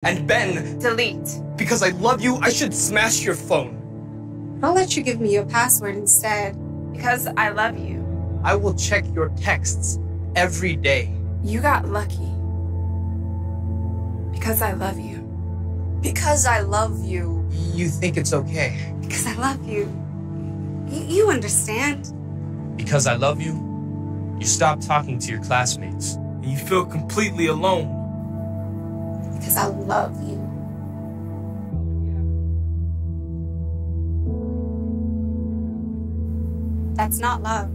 And Ben, Delete. because I love you, I should smash your phone. I'll let you give me your password instead. Because I love you. I will check your texts every day. You got lucky. Because I love you. Because I love you. You think it's okay. Because I love you. You understand. Because I love you, you stop talking to your classmates. And you feel completely alone. Because I love you. That's not love.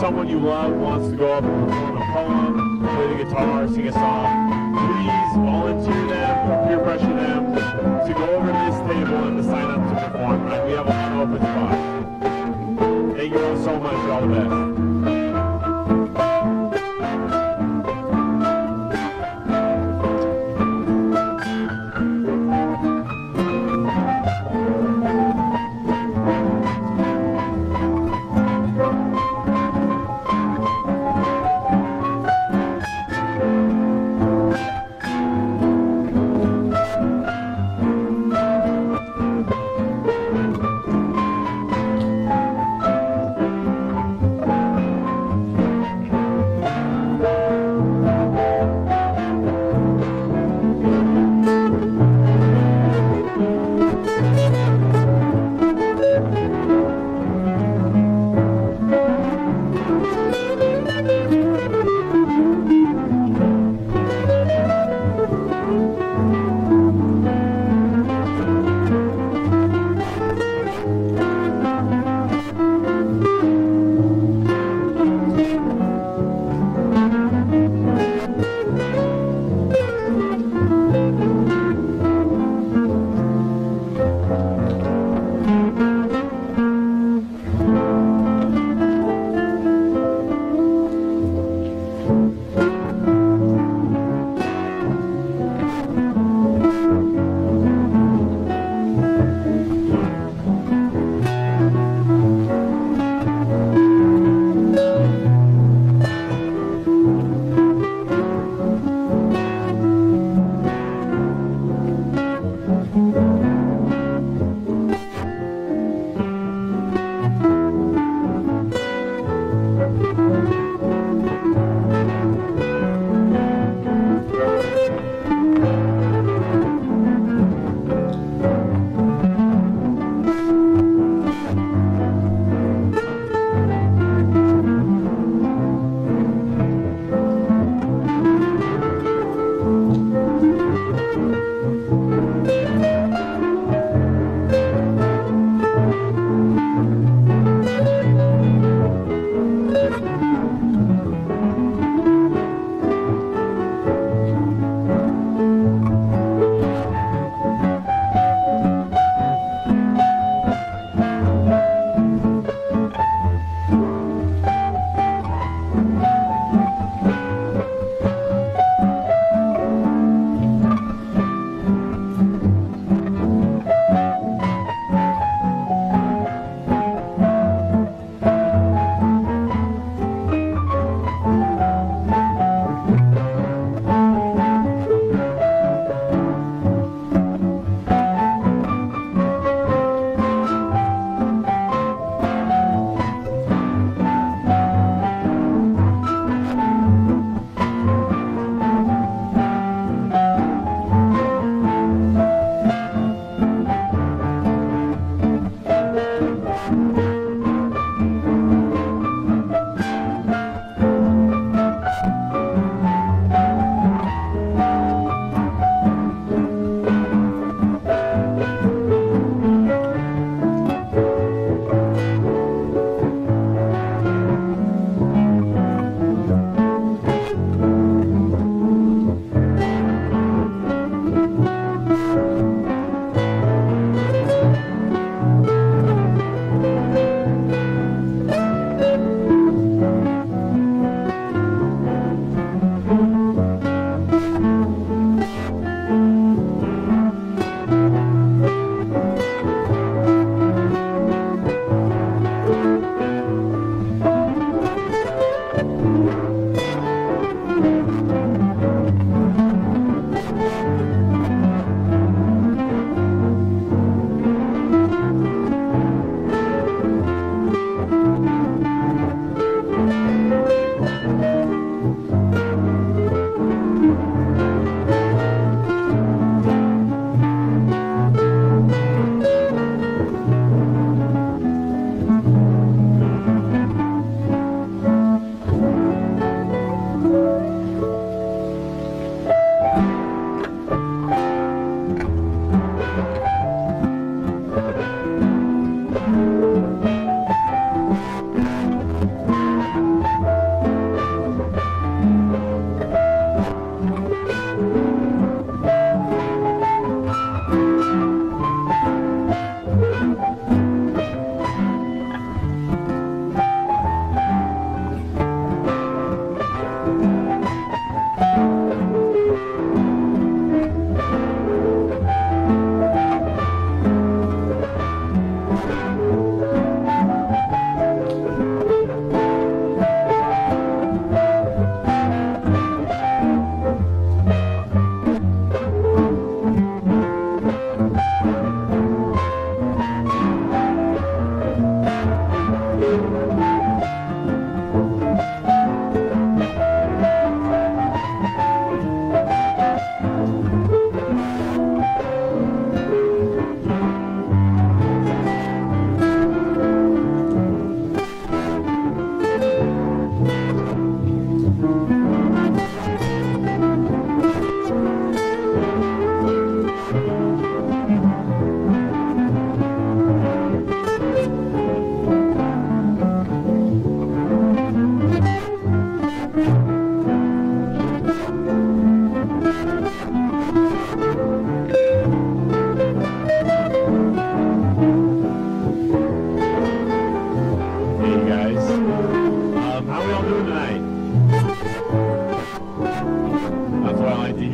someone you love wants to go up and perform a poem, play the guitar, sing a song, please volunteer them or peer pressure them to go over to this table and to sign up to perform. Right? We have a lot of open spots. Thank you all so much. All the best.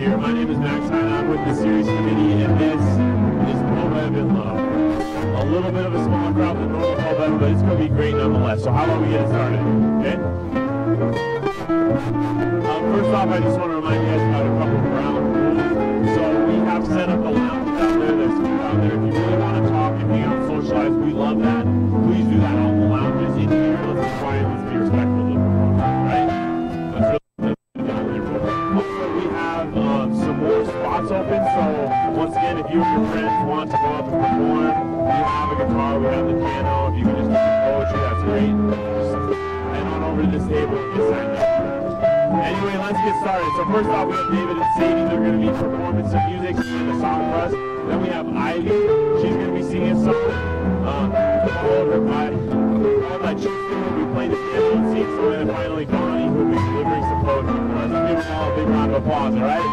here. My name is Max, and I'm with the series committee, and this is PoBev in Love. A little bit of a smaller crowd than normal PoBev, but it's going to be great nonetheless. So how about we get it started, okay? First off, I just want to remind you guys about a couple of ground rules. So we have set up the lounge out there. There's food out there. If you really want to talk and hang out and socialize, we love that. Please do that on the lounges. In here, let's be quiet. Let's be respectful of the performance, right? Let's really we have some more spots open, so once again, if you and your friends want to go up and perform, we have a guitar, we have the piano. If you can just do some poetry, that's great. Just head on over to this table and get signed up. Anyway, let's get started. So first off, we have David and Sadie. They're going to be performing some music, singing a song for us. Then we have Ivy. She's going to be singing a song. Followed her by Justin, who will be playing the piano and singing some. And then finally Donnie, who will be delivering some poetry for us. Give them all a big round of applause, all right?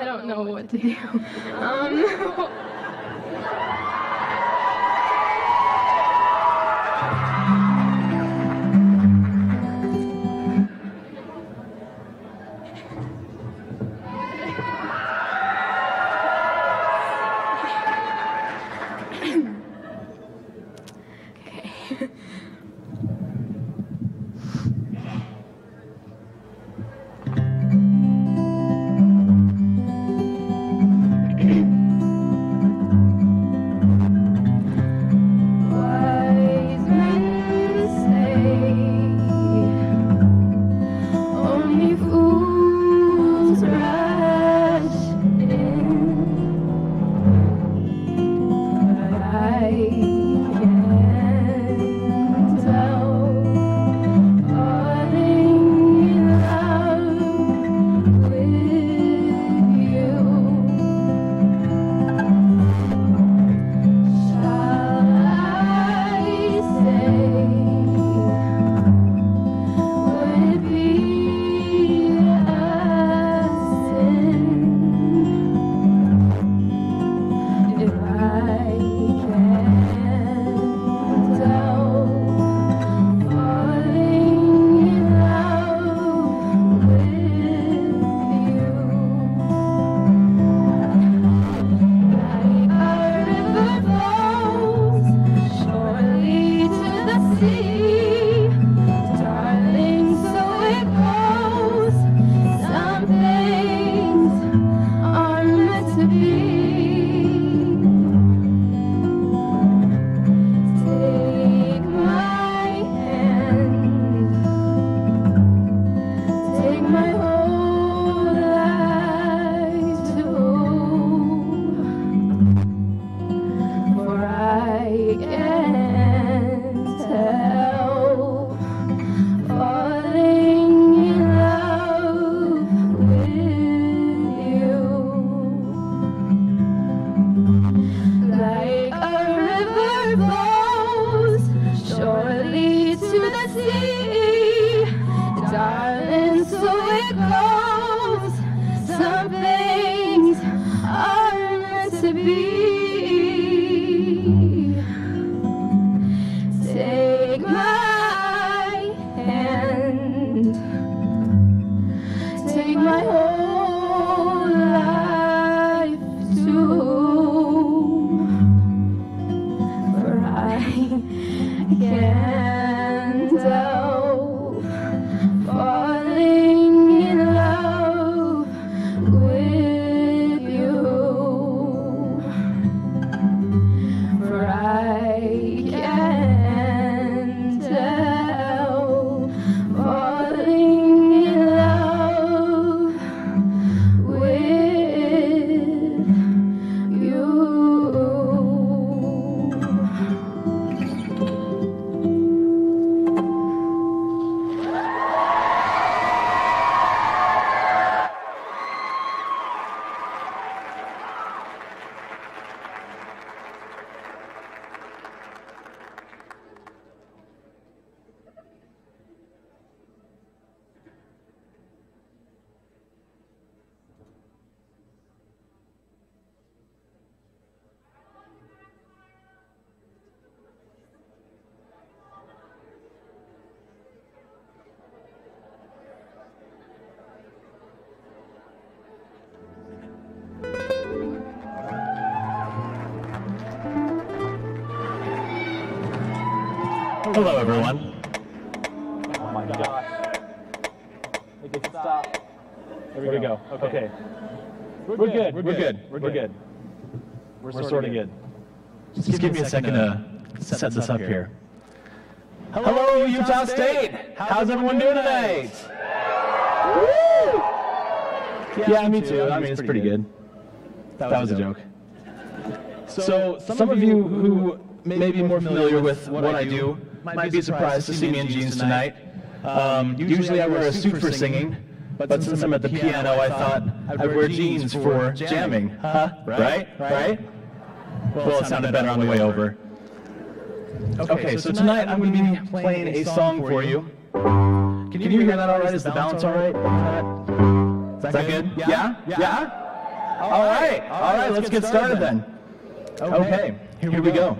don't know what to do. Hello, everyone. Oh my gosh. Make it stop. There we go. Okay. We're good. We're sort of good. Just give me a second to set this up here. Hello, Utah State. How's everyone doing tonight? Woo! Yeah, me too. I mean, it's pretty good. That was a joke. So, some of you who may be more familiar with what I do might be surprised to see me in jeans tonight. Usually I wear a suit for singing, but since I'm at the piano, I thought I'd wear jeans for jamming. Huh? Right? Well, it sounded better on the way over. Okay, so tonight I'm going to be playing a song for you. Can you hear that all right? Is the balance all right? Is that good? Yeah? All right, let's get started then. Okay, here we go.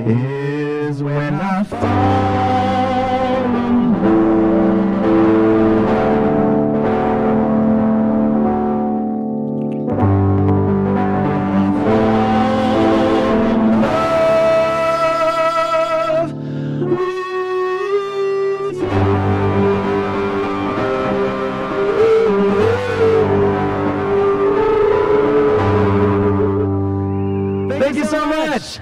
Is when I fall in love with you. Thank you so much.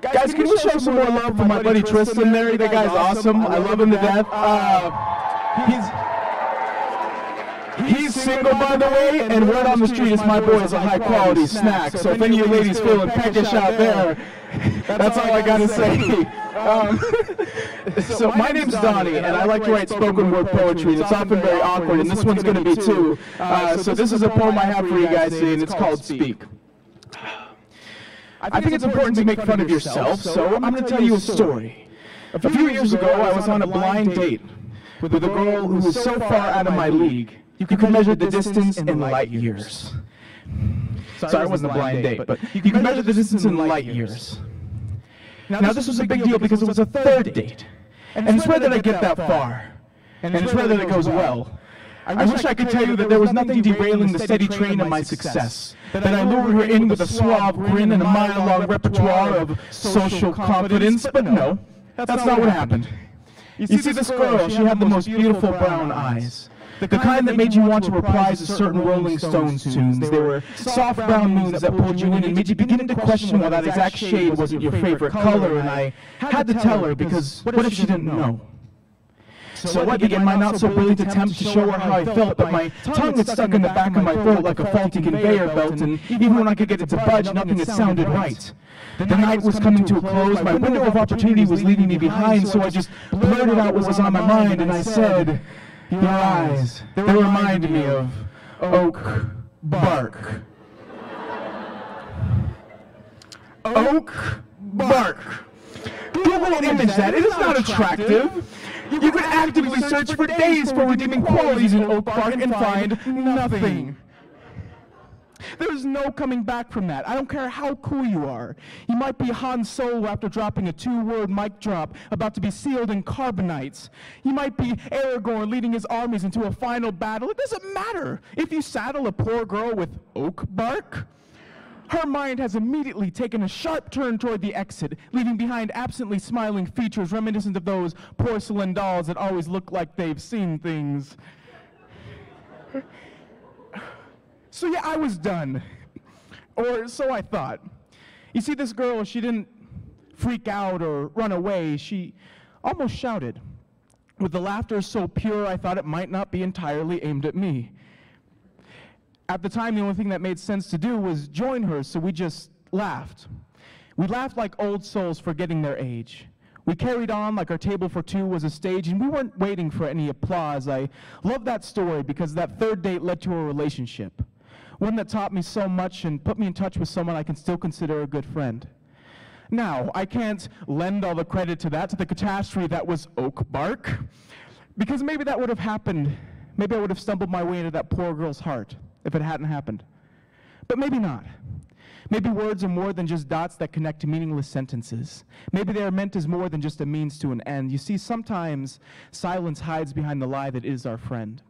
Guys, can we show some more love for my buddy Tristan there? That guy's awesome. I love him to death. He's single, by the way, and word on the street is my boy is a high-quality snack. So if any of you ladies feeling peckish out there, that's all I gotta say. So my name's Donnie, and I like to write spoken word poetry. It's often very awkward, and this one's gonna be too. So this is a poem I have for you guys today, and it's called Speak. I think it's important to make fun of yourself, so I'm going to tell you a story. A few years ago, I was on a blind date with a girl who was so far out of my league, you could measure the distance in light years. Sorry, it wasn't a blind date, but you could measure the distance in light years. Now, this was a big deal because it was a third date, and it's rare that I get that far, and it's rare that it goes well. I wish I could tell you that there was nothing derailing the steady train of my success, that I lured her in with a suave grin and a mile-long repertoire of social confidence, but no, that's not what happened. You see, this girl, she had the most beautiful brown eyes, the kind that made you want to reprise a certain Rolling Stones tunes. They were soft brown moons that pulled you in and made you begin to question why that exact shade wasn't your favorite color, and I had to tell her, because what if she didn't know? So I began my not-so-brilliant attempt to show her how I felt, but my tongue had stuck in the back of my throat like a faulty conveyor belt, and even when I could get it to budge, nothing had sounded right. The night was coming to a close, my window of opportunity was leaving me behind, so I just blurted out what was on my mind, and I said, "Your eyes, they remind me of oak bark." Oak bark. Google image that. It is not attractive. You could actively search for days for redeeming qualities in oak bark and find nothing. There's no coming back from that. I don't care how cool you are. You might be Han Solo after dropping a 2-word mic drop about to be sealed in carbonites. You might be Aragorn leading his armies into a final battle. It doesn't matter. If you saddle a poor girl with oak bark, her mind has immediately taken a sharp turn toward the exit, leaving behind absently smiling features reminiscent of those porcelain dolls that always look like they've seen things. So yeah, I was done. Or so I thought. You see, this girl, she didn't freak out or run away. She almost shouted. With the laughter so pure, I thought it might not be entirely aimed at me. At the time, the only thing that made sense to do was join her, so we just laughed. We laughed like old souls forgetting their age. We carried on like our table for two was a stage, and we weren't waiting for any applause. I love that story because that third date led to a relationship. One that taught me so much and put me in touch with someone I can still consider a good friend. Now, I can't lend all the credit to the catastrophe that was oak bark, because maybe that would have happened. Maybe I would have stumbled my way into that poor girl's heart if it hadn't happened. But maybe not. Maybe words are more than just dots that connect to meaningless sentences. Maybe they are meant as more than just a means to an end. You see, sometimes silence hides behind the lie that is our friend.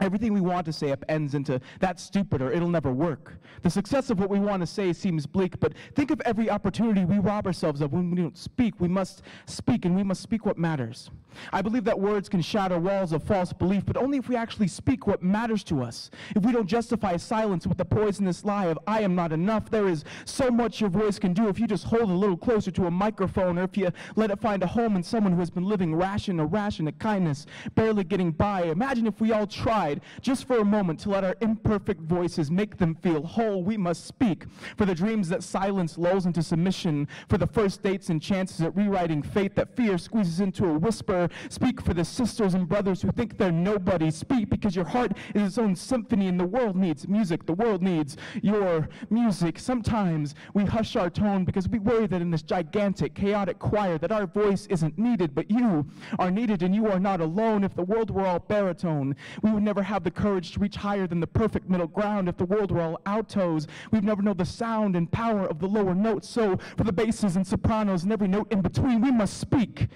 Everything we want to say upends into "that's stupid" or "it'll never work." The success of what we want to say seems bleak, but think of every opportunity we rob ourselves of when we don't speak. We must speak, and we must speak what matters. I believe that words can shatter walls of false belief, but only if we actually speak what matters to us. If we don't justify silence with the poisonous lie of "I am not enough," there is so much your voice can do if you just hold a little closer to a microphone, or if you let it find a home in someone who has been living ration of kindness, barely getting by. Imagine if we all tried just for a moment to let our imperfect voices make them feel whole. We must speak for the dreams that silence lulls into submission, for the first dates and chances at rewriting fate that fear squeezes into a whisper. Speak for the sisters and brothers who think they're nobody. Speak because your heart is its own symphony and the world needs music. The world needs your music. Sometimes we hush our tone because we worry that in this gigantic, chaotic choir that our voice isn't needed, but you are needed and you are not alone. If the world were all baritone, we would never have the courage to reach higher than the perfect middle ground. If the world were all altos, we'd never know the sound and power of the lower notes. So for the basses and sopranos and every note in between, we must speak.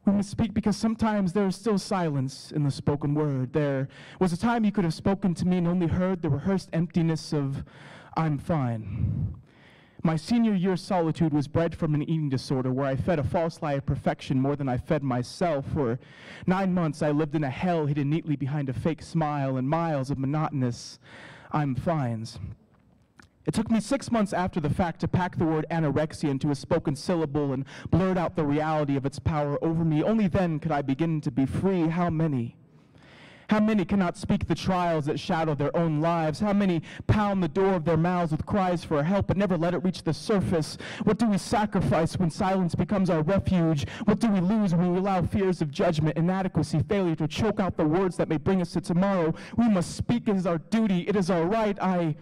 We must speak because sometimes there is still silence in the spoken word. There was a time you could have spoken to me and only heard the rehearsed emptiness of "I'm fine." My senior year solitude was bred from an eating disorder where I fed a false lie of perfection more than I fed myself. For 9 months, I lived in a hell hidden neatly behind a fake smile and miles of monotonous "I'm fines." It took me 6 months after the fact to pack the word anorexia into a spoken syllable and blurt out the reality of its power over me. Only then could I begin to be free. How many? How many cannot speak the trials that shadow their own lives? How many pound the door of their mouths with cries for help but never let it reach the surface? What do we sacrifice when silence becomes our refuge? What do we lose when we allow fears of judgment, inadequacy, failure to choke out the words that may bring us to tomorrow? We must speak. It is our duty. It is our right. I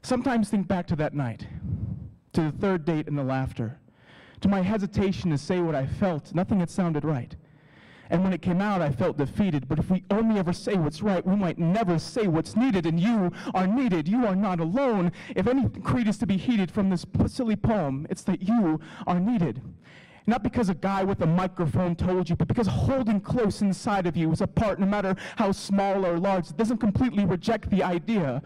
sometimes think back to that night, to the third date and the laughter, to my hesitation to say what I felt. Nothing had sounded right. And when it came out, I felt defeated. But if we only ever say what's right, we might never say what's needed. And you are needed. You are not alone. If any creed is to be heeded from this silly poem, it's that you are needed. Not because a guy with a microphone told you, but because holding close inside of you is a part, no matter how small or large, that doesn't completely reject the idea.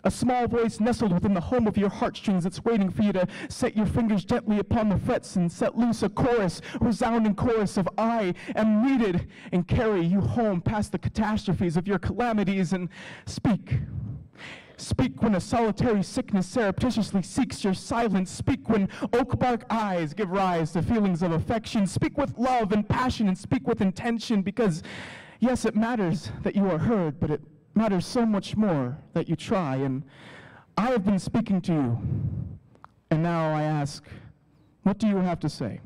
A small voice nestled within the home of your heartstrings that's waiting for you to set your fingers gently upon the frets and set loose a chorus, a resounding chorus of "I am needed," and carry you home past the catastrophes of your calamities and speak. Speak when a solitary sickness surreptitiously seeks your silence. Speak when oak bark eyes give rise to feelings of affection. Speak with love and passion and speak with intention, because yes, it matters that you are heard, but it matters so much more that you try. And I have been speaking to you, and now I ask, what do you have to say?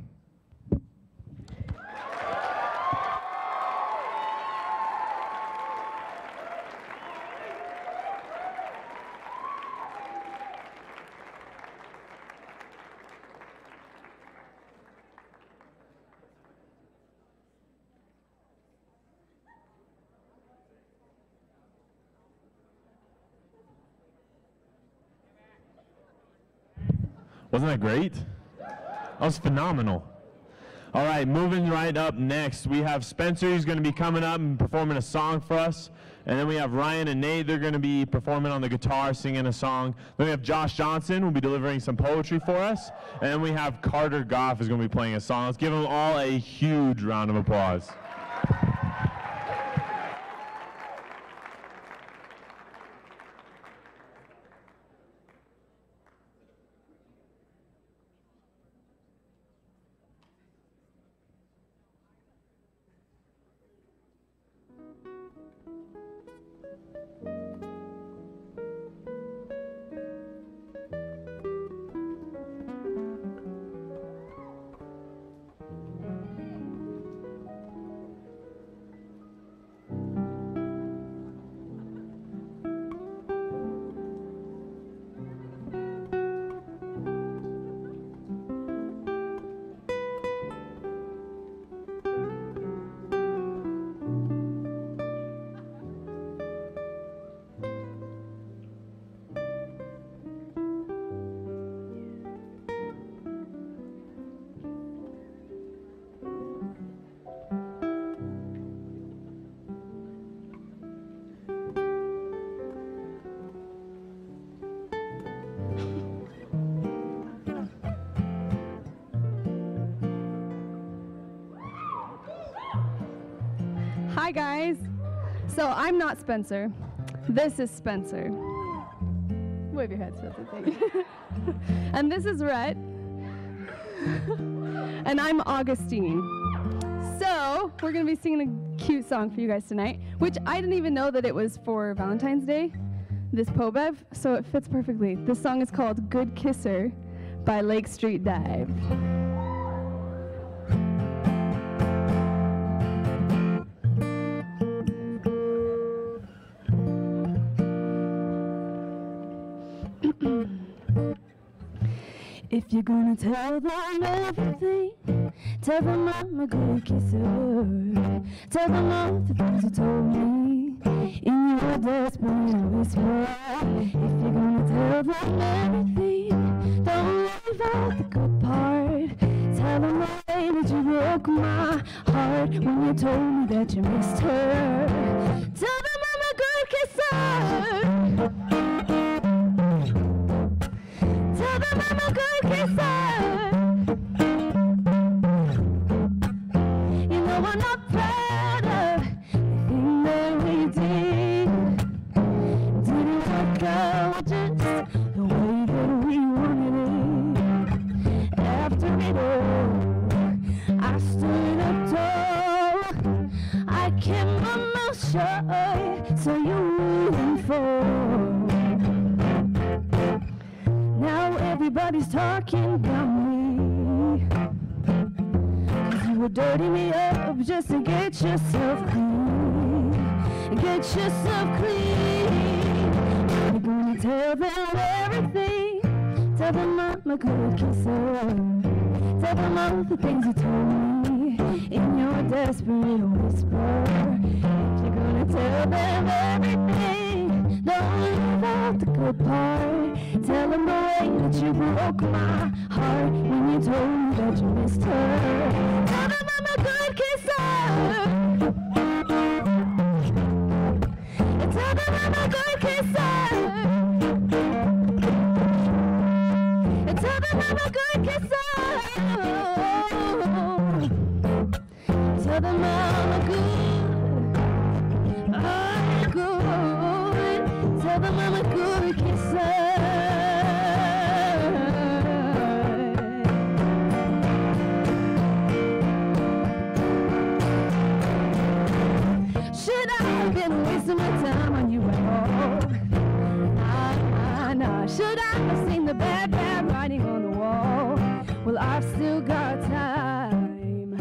Wasn't that great? That was phenomenal. All right, moving right up next, we have Spencer. He's going to be coming up and performing a song for us. And then we have Ryan and Nate. They're going to be performing on the guitar, singing a song. Then we have Josh Johnson, who will be delivering some poetry for us. And then we have Carter Goff, who's going to be playing a song. Let's give them all a huge round of applause. Hi guys. So I'm not Spencer. This is Spencer. Wave your head, Spencer. Thank you. And this is Rhett. And I'm Augustine. So we're gonna be singing a cute song for you guys tonight, which I didn't even know that it was for Valentine's Day, this PoBev, so it fits perfectly. This song is called Good Kisser by Lake Street Dive. If you're gonna tell them everything, tell them I'm a good kisser. Tell them all the things you told me in your desperate whisper. If you're gonna tell them everything, don't leave out the good part. Tell them the way that you broke my heart when you told me that you missed her. Tell them I'm a good kisser. Tell them I'm a good kisser. You know I'm not proud of the thing that we did. Didn't work out just the way that we wanted it. After it all, I stood up tall. I kept my mouth shut so you wouldn't fall. Now everybody's talking about me, 'cause you were dirtying me up just to get yourself clean. Get yourself clean. You're gonna tell them everything. Tell them I'm a good kisser. Tell them all the things you told me in your desperate whisper. If you're gonna tell them everything, don't leave out the good part. Tell them the way that you broke my heart when you told me that you missed her. Tell them I'm a good kisser. Tell them I'm a good kisser. Tell them I'm a good kisser. Tell them I'm a good. Tell them I'm a good kisser. Should I have been wasting my time on you at all? Nah. Should I have seen the bad writing on the wall? Well, I've still got time.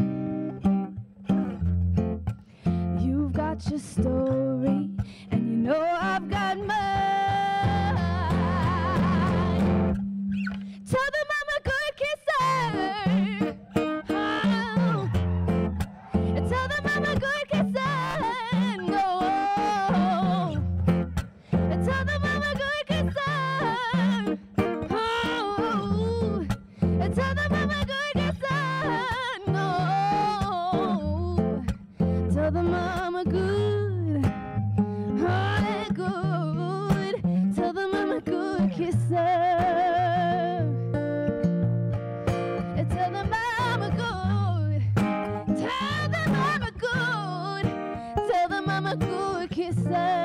You've got your story, and you know I've got mine. Tell the mama good, yes I know. Tell the mama good, oh good. Tell the mama good, kiss her. Tell the mama good, tell the mama good, tell the mama good, kiss her.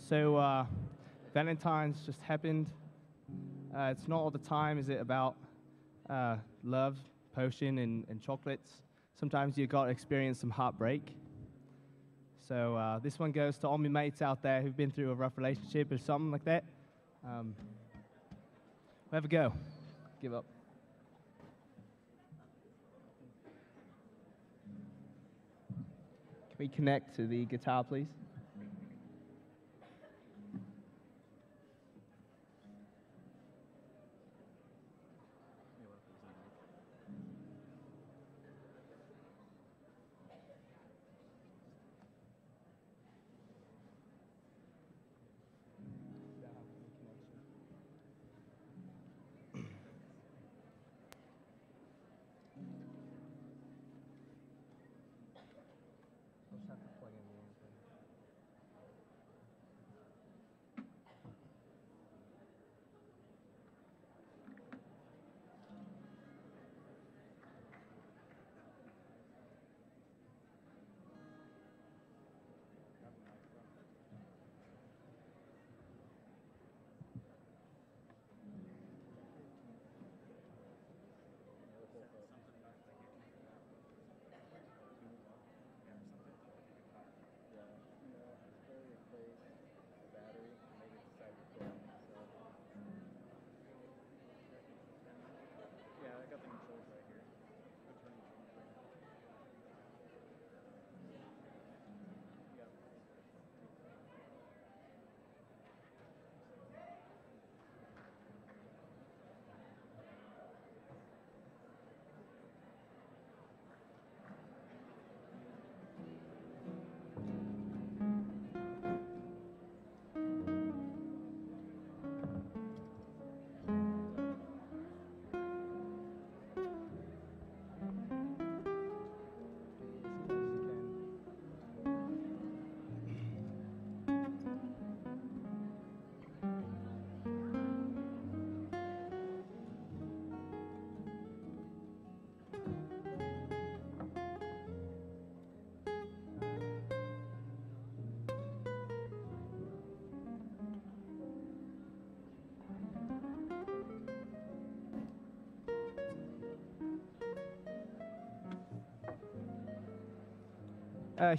So, Valentine's just happened. It's not all the time, is it, about love, potion, and chocolates. Sometimes you got to experience some heartbreak. So this one goes to all my mates out there who've been through a rough relationship or something like that. Have a go. Give up. Can we connect to the guitar, please?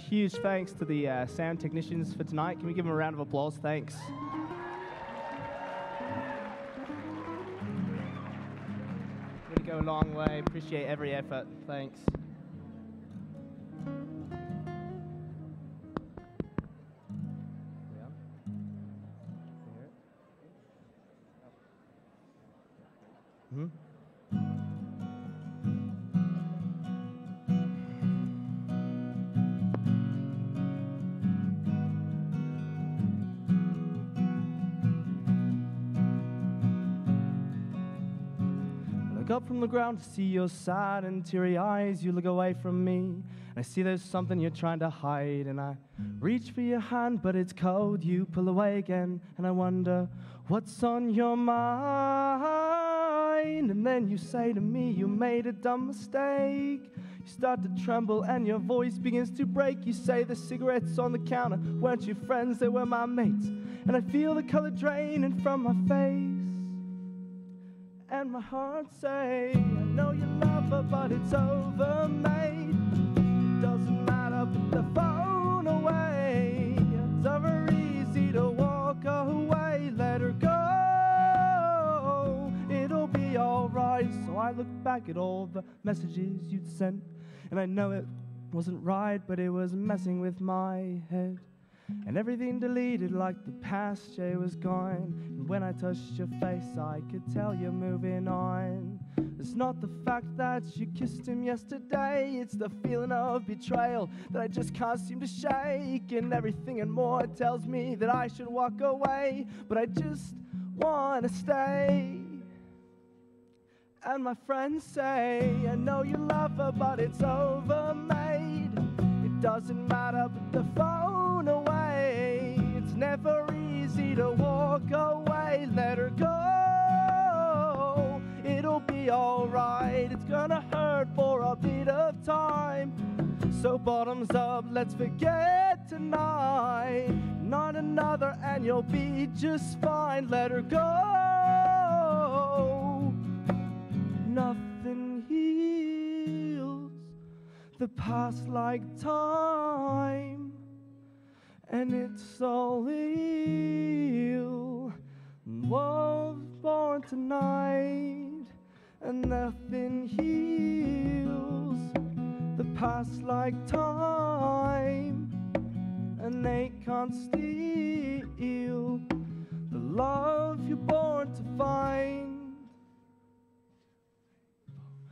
Huge thanks to the sound technicians for tonight. Can we give them a round of applause? Thanks. Really go a long way. Appreciate every effort. Thanks. Up from the ground to see your sad and teary eyes. You look away from me I see there's something you're trying to hide, and I reach for your hand, but it's cold. You pull away again, and I wonder what's on your mind. And then you say to me, you made a dumb mistake. You start to tremble, and your voice begins to break. You say the cigarettes on the counter weren't your friends, they were my mates. And I feel the color draining from my face, and my heart say, I know you love her, but it's over, mate. Doesn't matter, put the phone away. It's never easy to walk away. Let her go, it'll be alright. So I look back at all the messages you'd sent, and I know it wasn't right, but it was messing with my head. And everything deleted like the past day was gone. And when I touched your face, I could tell you're moving on. It's not the fact that you kissed him yesterday, it's the feeling of betrayal that I just can't seem to shake. And everything and more tells me that I should walk away, but I just want to stay. And my friends say, I know you love her, but it's over, mate. It doesn't matter, put the phone away. It's never easy to walk away. Let her go, it'll be alright. It's gonna hurt for a bit of time. So bottoms up, let's forget tonight. Not another and you'll be just fine. Let her go. Nothing heals the past like time, and it's all ill. Was born tonight, and nothing heals the past like time, and they can't steal the love you're born to find.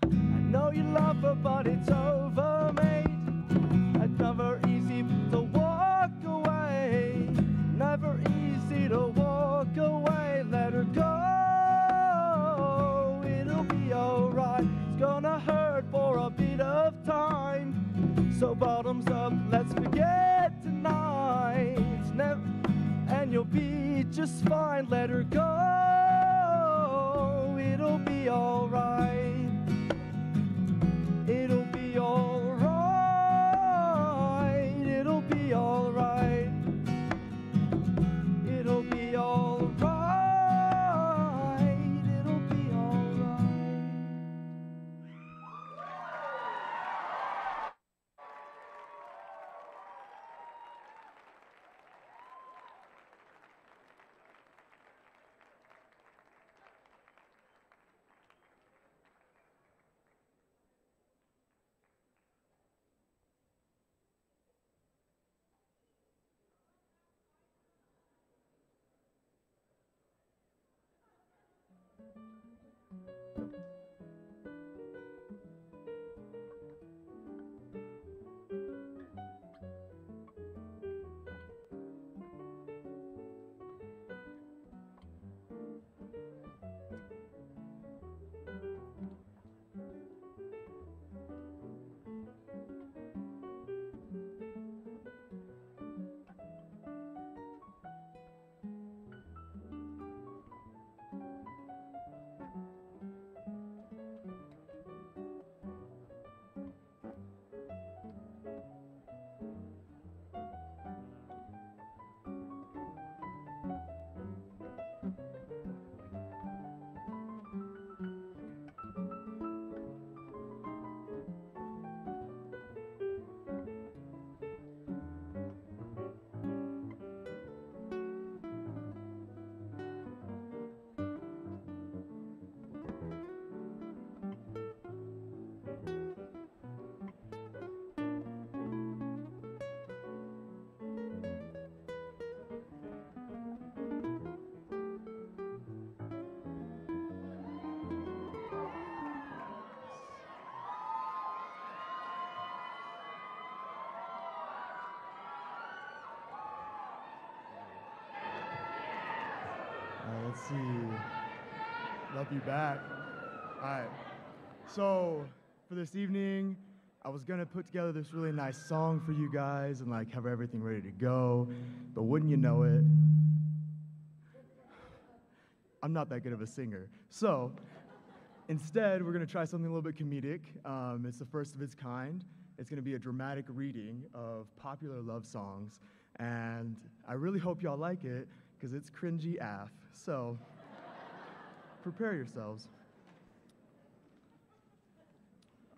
I know you love her, but it's over, mate. It's never easy to walk away. Never easy to walk away. Let her go, it'll be alright. It's gonna hurt for a bit of time. So bottoms up, let's forget tonight. It's never, and you'll be just fine. Let her go, it'll be alright. It'll be alright. It'll be alright. It'll be alright. It'll be alright. Let's see. Love you back. All right. So for this evening, I was gonna put together this really nice song for you guys and like have everything ready to go, but wouldn't you know it, I'm not that good of a singer. So instead, we're gonna try something a little bit comedic. It's the first of its kind. It's gonna be a dramatic reading of popular love songs, and I really hope y'all like it, because it's cringy AF. So prepare yourselves.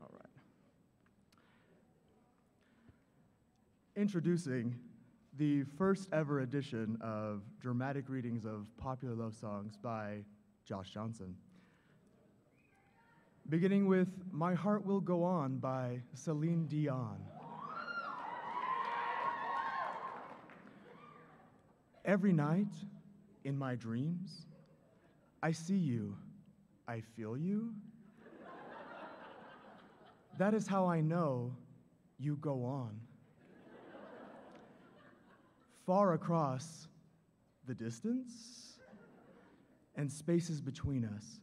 All right. Introducing the first ever edition of dramatic readings of popular love songs by Josh Johnson. Beginning with My Heart Will Go On by Celine Dion. Every night in my dreams, I see you, I feel you. That is how I know you go on. Far across the distance and spaces between us,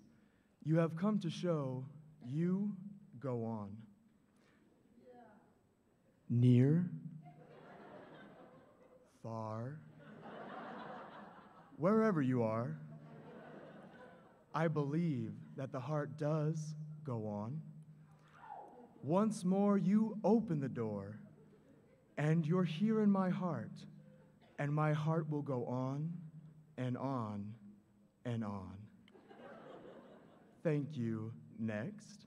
you have come to show you go on. Near, far, wherever you are, I believe that the heart does go on. Once more, you open the door, and you're here in my heart, and my heart will go on and on and on. Thank you. Next.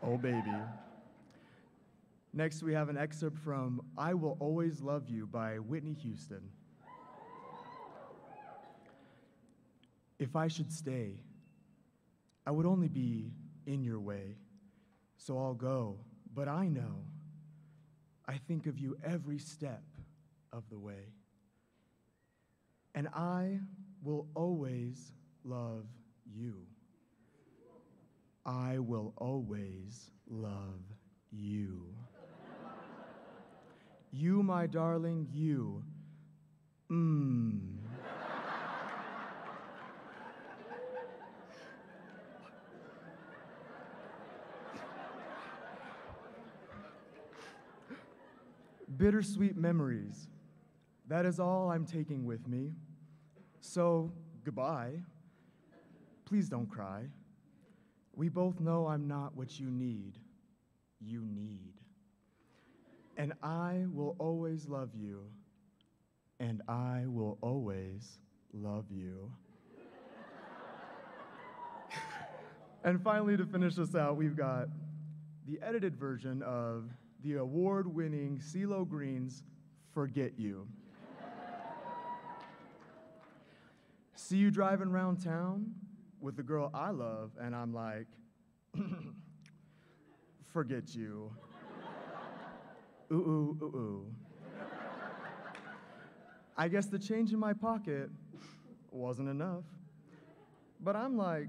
Oh, baby. Next, we have an excerpt from I Will Always Love You by Whitney Houston. If I should stay, I would only be in your way, so I'll go, but I know I think of you every step of the way. And I will always love you. I will always love you. You, my darling, you. Bittersweet memories. That is all I'm taking with me. So, goodbye. Please don't cry. We both know I'm not what you need. You need. And I will always love you. And I will always love you. And finally, to finish us out, we've got the edited version of the award-winning CeeLo Green's Forget You. See you driving around town with the girl I love, and I'm like, forget you. Ooh, ooh, ooh, ooh. I guess the change in my pocket wasn't enough. But I'm like,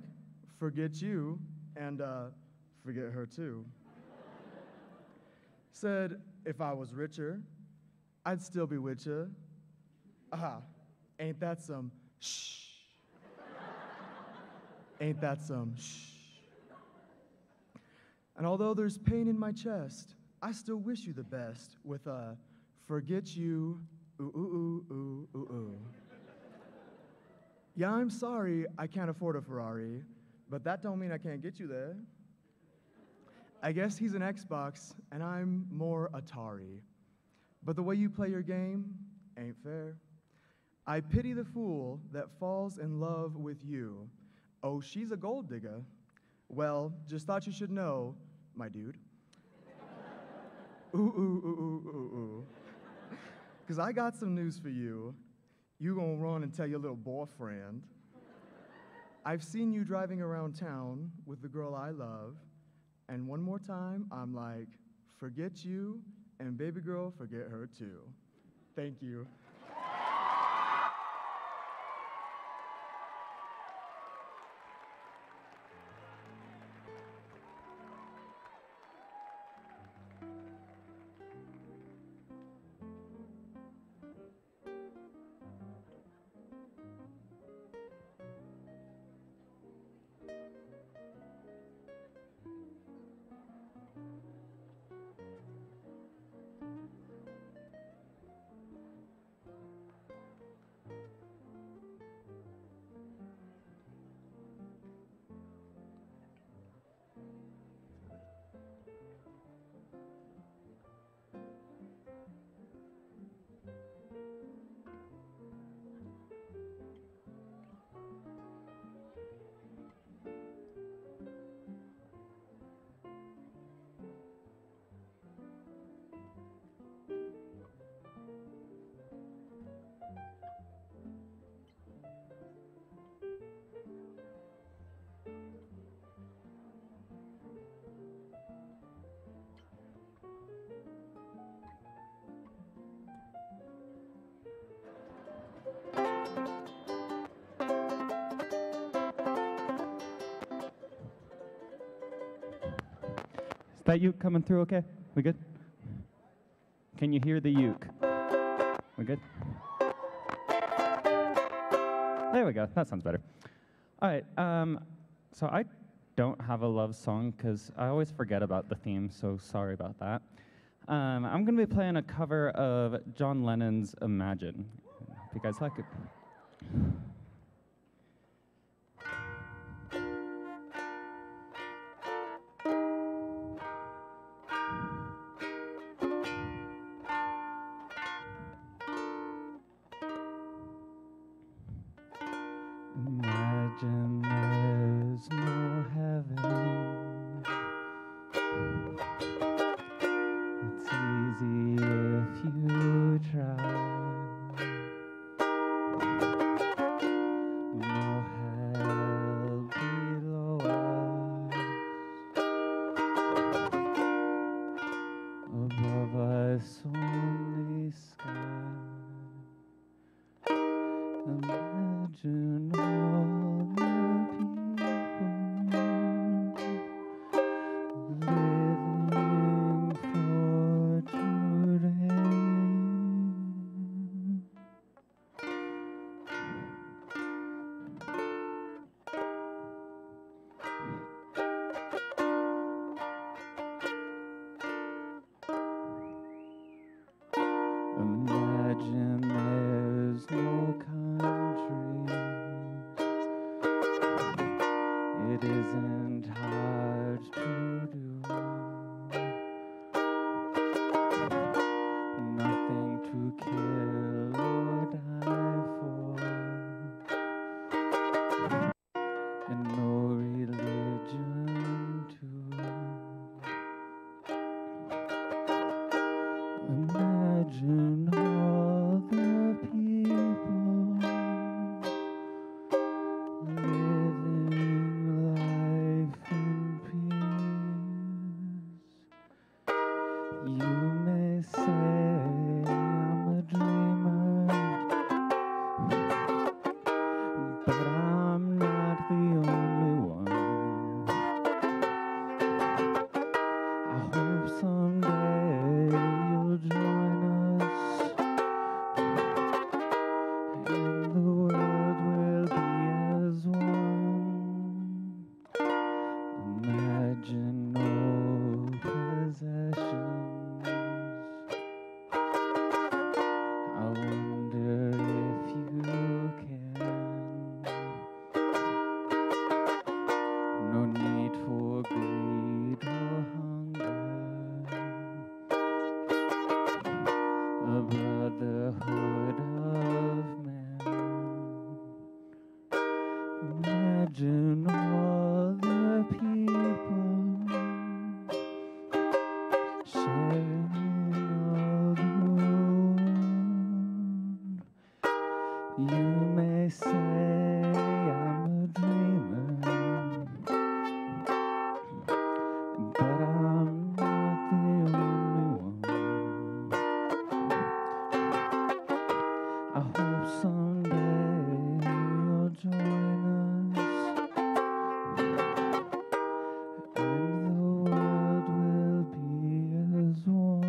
forget you, and forget her too. Said, if I was richer, I'd still be with you. Aha, ain't that some shh? Ain't that some shh? And although there's pain in my chest, I still wish you the best with a forget you, ooh, ooh, ooh, ooh, ooh, ooh. Yeah, I'm sorry I can't afford a Ferrari, but that don't mean I can't get you there. I guess he's an Xbox, and I'm more Atari. But the way you play your game ain't fair. I pity the fool that falls in love with you. Oh, she's a gold digger. Well, just thought you should know, my dude. Ooh, ooh, ooh, ooh, ooh, ooh. Because I got some news for you. You gonna run and tell your little boyfriend. I've seen you driving around town with the girl I love, and one more time, I'm like, forget you, and baby girl, forget her too. Thank you. that uke coming through okay? We good? Can you hear the uke? We good? There we go. That sounds better. All right. So I don't have a love song because I always forget about the theme, so sorry about that. I'm going to be playing a cover of John Lennon's Imagine. If you guys like it. Imagine there's no heaven. It's easy if you try. No hell below us. Above us only sky. Imagine all the people living for today. Imagine there's no countries. It isn't hard to do. Nothing to kill or die for. And no religion too. Imagine all the people living life in peace. You may say I'm a dreamer, but I'm not the only one. I hope someday you'll join us, and the world will be as one. Imagine no possessions. I wonder if you can. No need for greed or hunger. A brotherhood of man. Imagine all the people sharing all the world. You may say I'm a dreamer, but I'm not the only one. I hope someday you'll join us, and the world will be as one.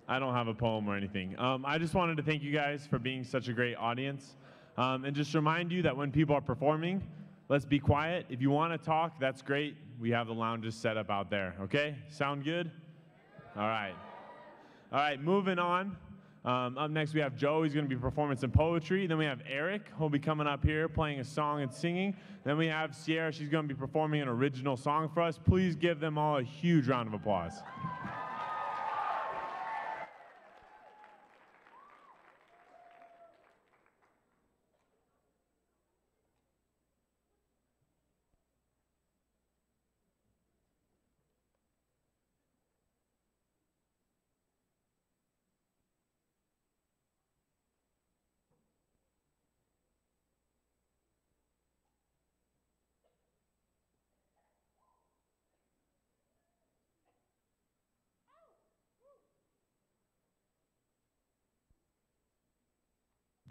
I don't have a poem or anything. I just wanted to thank you guys for being such a great audience. And just remind you that when people are performing, let's be quiet. If you want to talk, that's great. We have the lounges set up out there, okay? Sound good? All right. All right, moving on. Up next, we have Joe. He's going to be performing some poetry. Then we have Eric, who'll be coming up here playing a song and singing. Then we have Sierra. She's going to be performing an original song for us. Please give them all a huge round of applause.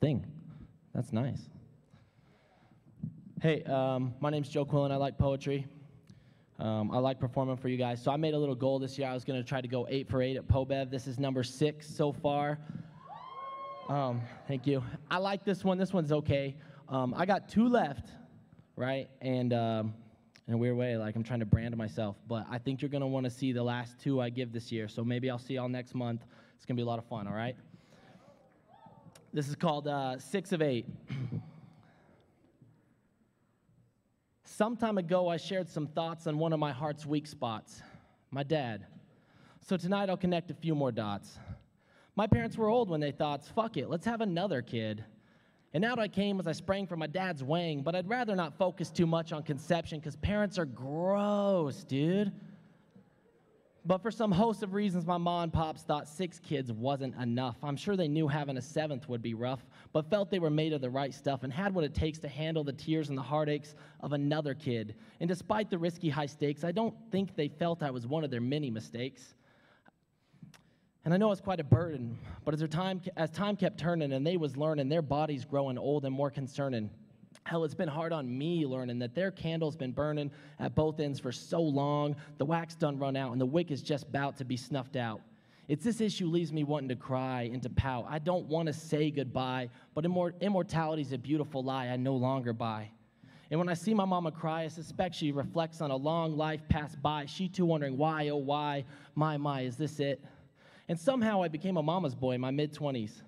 Thing. That's nice. Hey, my name's Joe Quillen. I like poetry. I like performing for you guys. So I made a little goal this year. I was going to try to go 8 for 8 at PoBev. This is number 6 so far. Thank you. I like this one. This one's okay. I got 2 left, right? And in a weird way, like I'm trying to brand myself. But I think you're going to want to see the last 2 I give this year. So maybe I'll see y'all next month. It's going to be a lot of fun, all right? This is called 6 of 8. Some time ago, I shared some thoughts on one of my heart's weak spots, my dad. So tonight, I'll connect a few more dots. My parents were old when they thought, fuck it, let's have another kid. And out I came as I sprang from my dad's wang, but I'd rather not focus too much on conception because parents are gross, dude. But for some host of reasons, my mom and pops thought 6 kids wasn't enough. I'm sure they knew having a 7th would be rough, but felt they were made of the right stuff and had what it takes to handle the tears and the heartaches of another kid. And despite the risky high stakes, I don't think they felt I was one of their many mistakes. And I know it's quite a burden, but as time kept turning and they was learning, their bodies growing old and more concerning. Hell, it's been hard on me learning that their candle's been burning at both ends for so long, the wax done run out, and the wick is just about to be snuffed out. It's this issue leaves me wanting to cry and to pout. I don't want to say goodbye, but immortality's a beautiful lie I no longer buy. And when I see my mama cry, I suspect she reflects on a long life passed by, she too wondering why, oh why, my, is this it? And somehow I became a mama's boy in my mid-20s.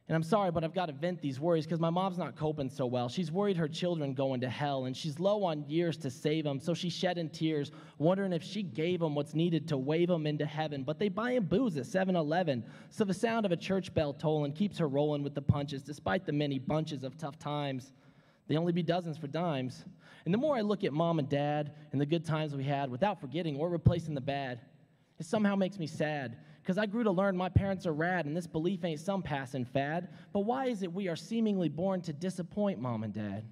And I'm sorry, but I've got to vent these worries because my mom's not coping so well. She's worried her children going to hell, and she's low on years to save them, so she's shedding tears, wondering if she gave them what's needed to wave them into heaven. But they buy 'em booze at 7-Eleven, so the sound of a church bell tolling keeps her rolling with the punches, despite the many bunches of tough times. They only be dozens for dimes. And the more I look at mom and dad and the good times we had without forgetting or replacing the bad, it somehow makes me sad. Because I grew to learn my parents are rad, and this belief ain't some passing fad. But why is it we are seemingly born to disappoint mom and dad?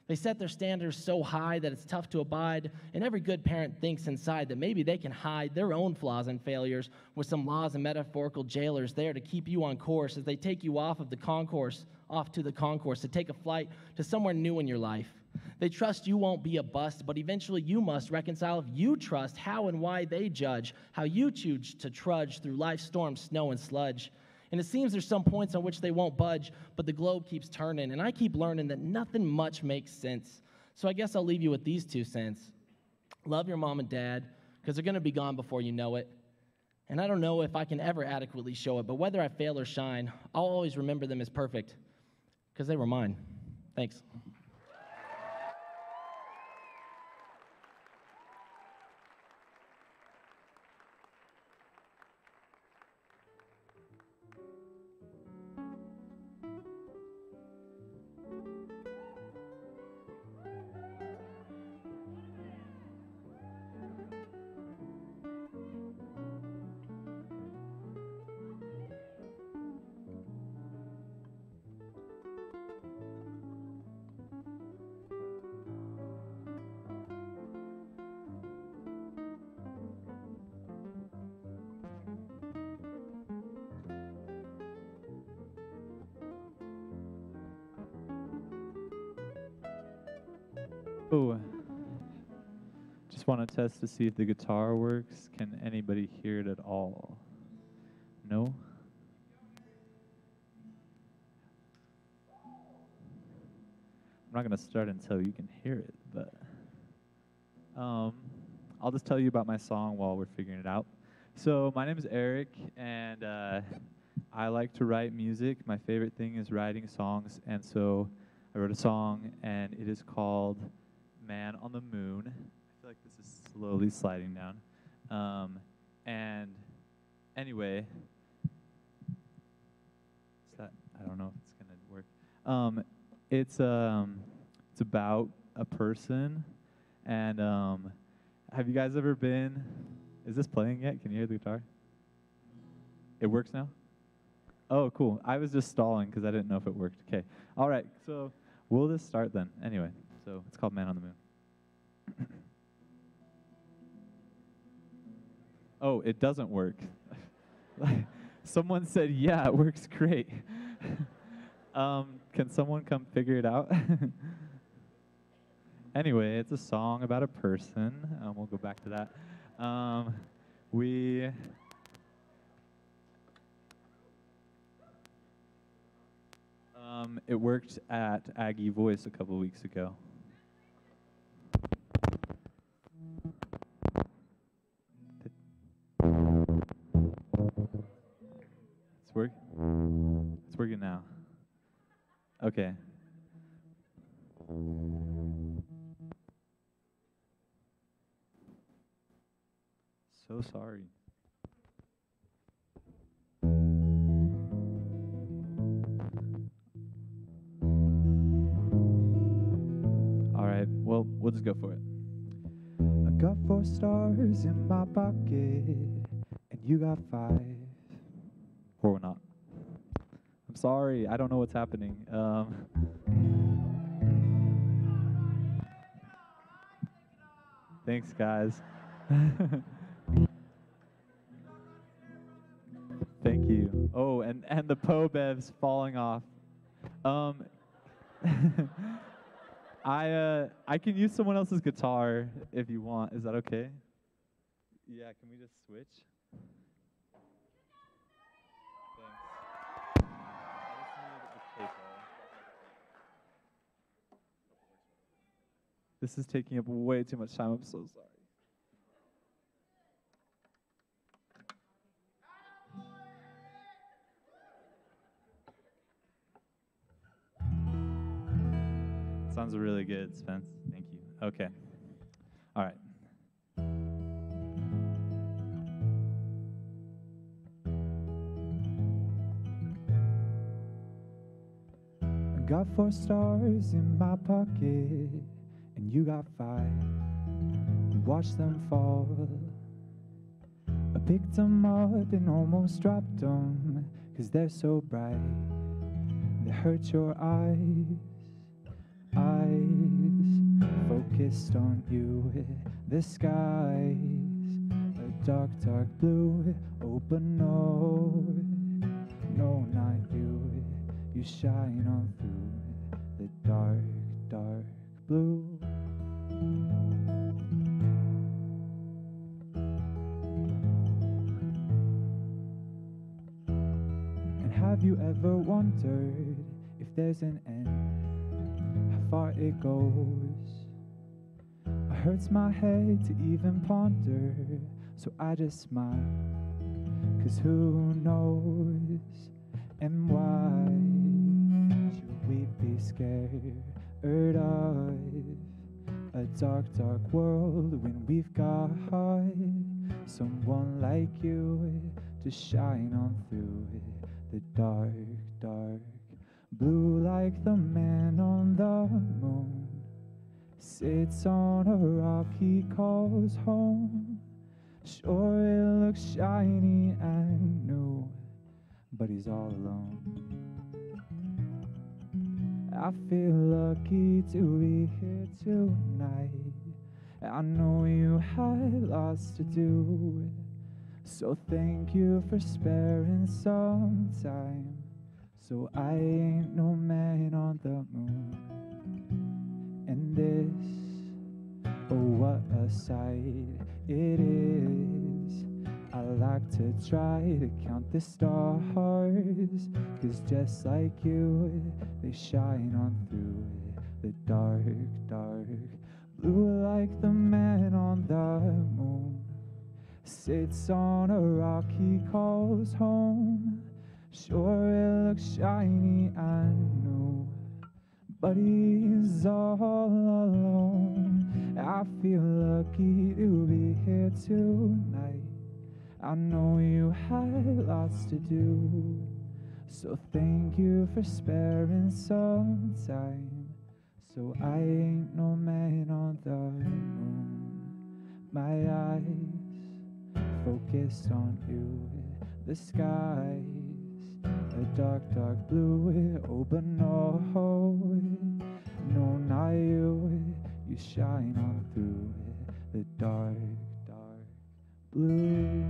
They set their standards so high that it's tough to abide, and every good parent thinks inside that maybe they can hide their own flaws and failures with some laws and metaphorical jailers there to keep you on course as they take you off to the concourse to take a flight to somewhere new in your life. They trust you won't be a bust, but eventually you must reconcile if you trust how and why they judge, how you choose to trudge through life's storms, snow and sludge. And it seems there's some points on which they won't budge, but the globe keeps turning, and I keep learning that nothing much makes sense. So I guess I'll leave you with these 2 cents. Love your mom and dad, because they're going to be gone before you know it. And I don't know if I can ever adequately show it, but whether I fail or shine, I'll always remember them as perfect, because they were mine. Thanks. Oh, just want to test to see if the guitar works. Can anybody hear it at all? No? I'm not going to start until you can hear it, but I'll just tell you about my song while we're figuring it out. So my name is Eric, and I like to write music. My favorite thing is writing songs, and so I wrote a song, and it is called Man on the Moon. I feel like this is slowly sliding down. And anyway, I don't know if it's gonna work. It's about a person, and have you guys ever been? Is this playing yet? Can you hear the guitar? It works now? Oh, cool. I was just stalling because I didn't know if it worked. Okay. All right. So we'll just start then. Anyway, so it's called Man on the Moon. Oh, it doesn't work. Someone said, yeah, it works great. Can someone come figure it out? Anyway, it's a song about a person. We'll go back to that. It worked at Aggie Voice a couple weeks ago. It's working now. Okay. So sorry. All right, well, we'll just go for it. I got 4 stars in my pocket, and you got 5. Or we're not. I'm sorry, I don't know what's happening. Thanks, guys. Thank you. Oh, and the PoBev's falling off. I can use someone else's guitar if you want. Is that okay? Yeah, can we just switch? Thanks. This is taking up way too much time. I'm so sorry. Sounds really good, Spence. Thank you. Okay. All right. I got 4 stars in my pocket, and you got 5. Watch them fall. I picked them up and almost dropped them, 'cause they're so bright. They hurt your eyes. Focused on you, the skies a dark, dark blue. Oh, but no, not you. You shine on through the dark, dark blue. And have you ever wondered if there's an end? How far it goes? It hurts my head to even ponder, so I just smile. 'Cause who knows, and why should we be scared of a dark, dark world when we've got someone like you to shine on through the dark, dark blue, like the man on the moon. Sits on a rock he calls home. Sure, it looks shiny and new, but he's all alone. I feel lucky to be here tonight. I know you had lots to do, so thank you for sparing some time. So I ain't no man on the moon. And this, oh, what a sight it is. I like to try to count the stars, 'cause just like you, they shine on through the dark, dark blue, like the man on the moon. Sits on a rock he calls home. Sure, it looks shiny, I know, but he's all alone. I feel lucky to be here tonight. I know you had lots to do, so thank you for sparing some time. So I ain't no man on the moon. My eyes focused on you. The skies a dark, dark blue. Oh, but no, no, not you. You shine on through the dark, dark blue.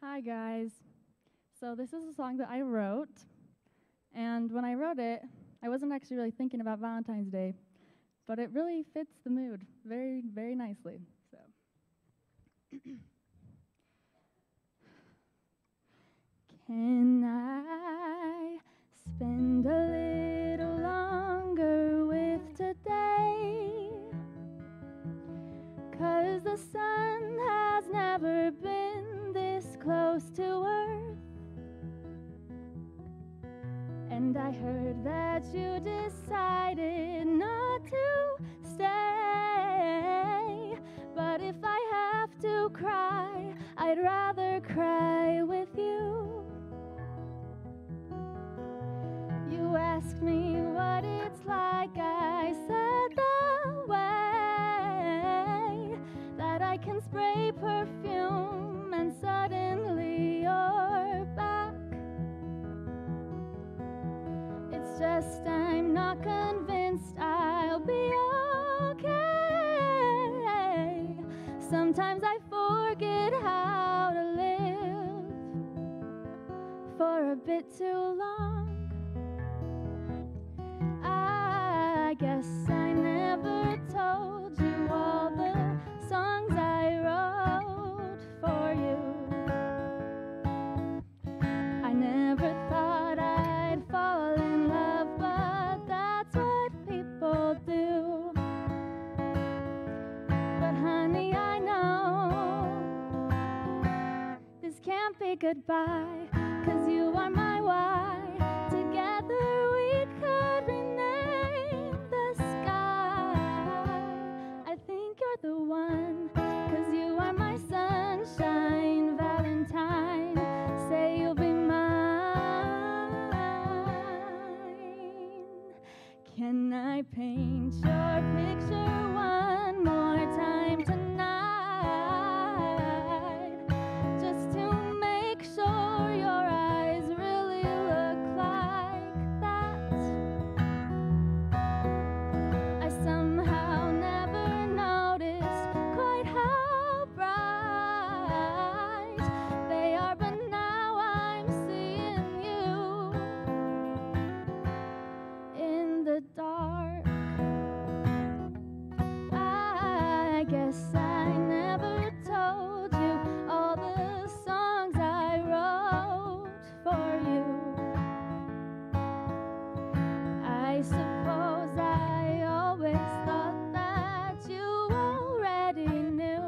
Hi guys. So this is a song that I wrote, and when I wrote it, I wasn't actually really thinking about Valentine's Day, but it really fits the mood very, very nicely. So can I spend a little longer with today? 'Cause the sun has never been this close to Earth. And I heard that you decided not to stay. But if I have to cry, I'd rather cry with you. You asked me what it's like, I said the way that I can spray perfume and suddenly you're back. It's just I'm not convinced I'll be okay. Sometimes I forget how to live for a bit too long. I guess I never told you all the songs I wrote for you. I never thought I'd fall in love, but that's what people do. But honey, I know this can't be goodbye, 'cause you are my why. Together we could rename the sky. I think you're the one, 'cause you are my sunshine, Valentine. Say you'll be mine. Can I paint your picture one more time tonight? Just to make sure your eyes really look like that. I somehow never noticed quite how bright they are, but now I'm seeing you in the dark. I guess I never told you all the songs I wrote for you. I suppose I always thought that you already knew.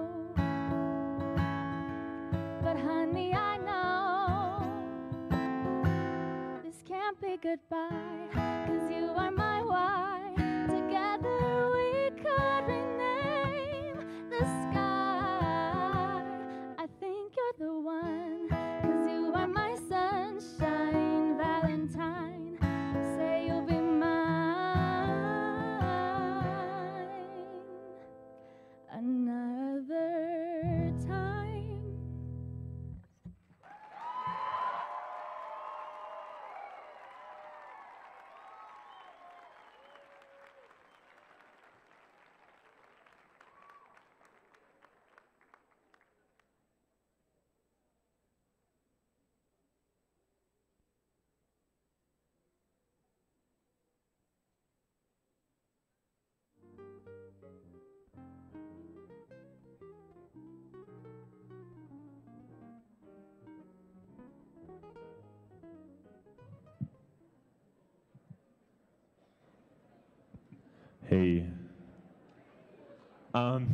But honey, I know this can't be goodbye, 'cause you are my why. Together we could rename the sky. I think Hey.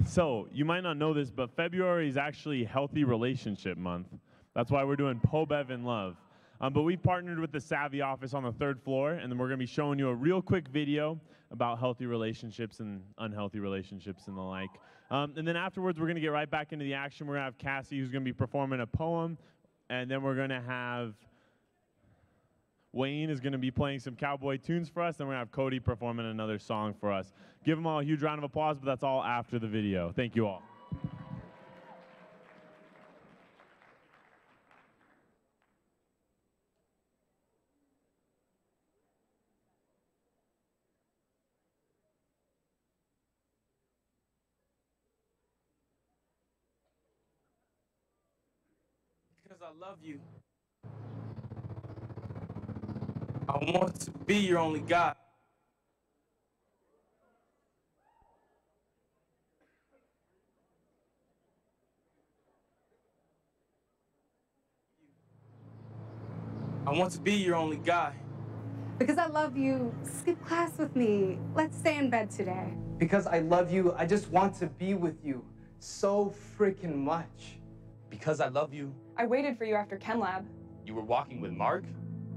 So you might not know this, but February is actually Healthy Relationship Month. That's why we're doing PoBev in Love. But we've partnered with the Savvy office on the 3rd floor, and then we're going to be showing you a real quick video about healthy relationships and unhealthy relationships and the like. And then afterwards, we're going to get right back into the action. We're going to have Cassie, who's going to be performing a poem, and then we're going to have Wayne is going to be playing some cowboy tunes for us, and we're going to have Cody performing another song for us. Give them all a huge round of applause, but that's all after the video. Thank you all. Because I love you. I want to be your only guy. I want to be your only guy. Because I love you, skip class with me. Let's stay in bed today. Because I love you, I just want to be with you so freaking much. Because I love you. I waited for you after Chem Lab. You were walking with Mark?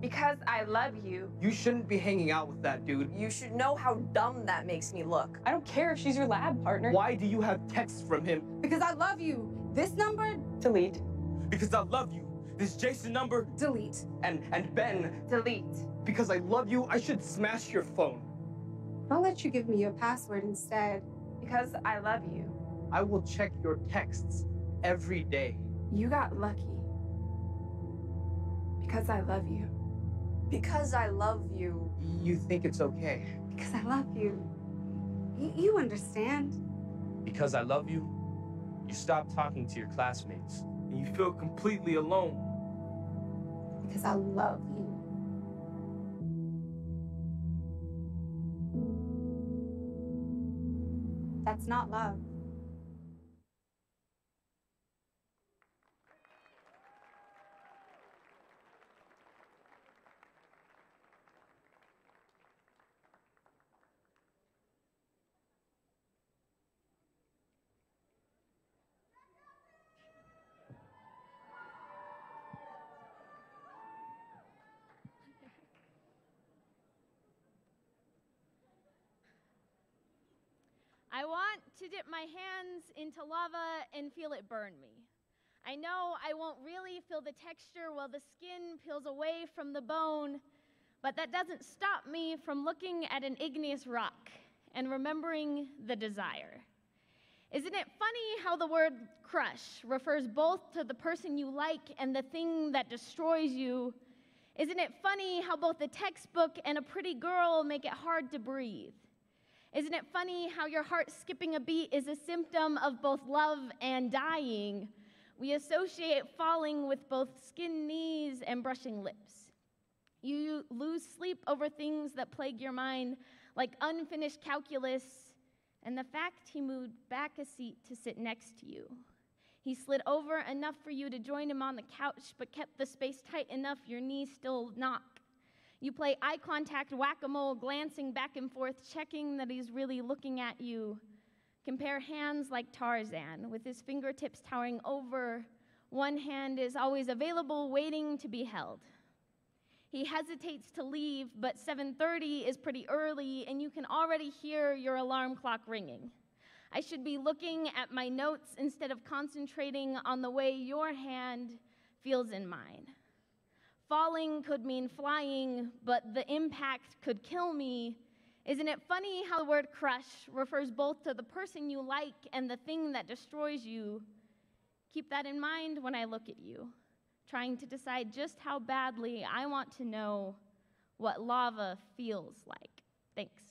Because I love you. You shouldn't be hanging out with that dude. You should know how dumb that makes me look. I don't care if she's your lab partner. Why do you have texts from him? Because I love you. This number? Delete. Because I love you. This Jason number? Delete. And Ben? Delete. Because I love you, I should smash your phone. I'll let you give me your password instead. Because I love you. I will check your texts every day. You got lucky. Because I love you. Because I love you. You think it's okay? Because I love you. You understand. Because I love you, you stop talking to your classmates, and you feel completely alone. Because I love you. That's not love. I want to dip my hands into lava and feel it burn me. I know I won't really feel the texture while the skin peels away from the bone, but that doesn't stop me from looking at an igneous rock and remembering the desire. Isn't it funny how the word crush refers both to the person you like and the thing that destroys you? Isn't it funny how both a textbook and a pretty girl make it hard to breathe? Isn't it funny how your heart skipping a beat is a symptom of both love and dying? We associate falling with both skinned knees and brushing lips. You lose sleep over things that plague your mind, like unfinished calculus, and the fact he moved back a seat to sit next to you. He slid over enough for you to join him on the couch, but kept the space tight enough your knees still knock. You play eye contact whack-a-mole, glancing back and forth, checking that he's really looking at you. Compare hands like Tarzan, with his fingertips towering over. One hand is always available, waiting to be held. He hesitates to leave, but 7:30 is pretty early, and you can already hear your alarm clock ringing. I should be looking at my notes instead of concentrating on the way your hand feels in mine. Falling could mean flying, but the impact could kill me. Isn't it funny how the word crush refers both to the person you like and the thing that destroys you? Keep that in mind when I look at you, trying to decide just how badly I want to know what lava feels like. Thanks.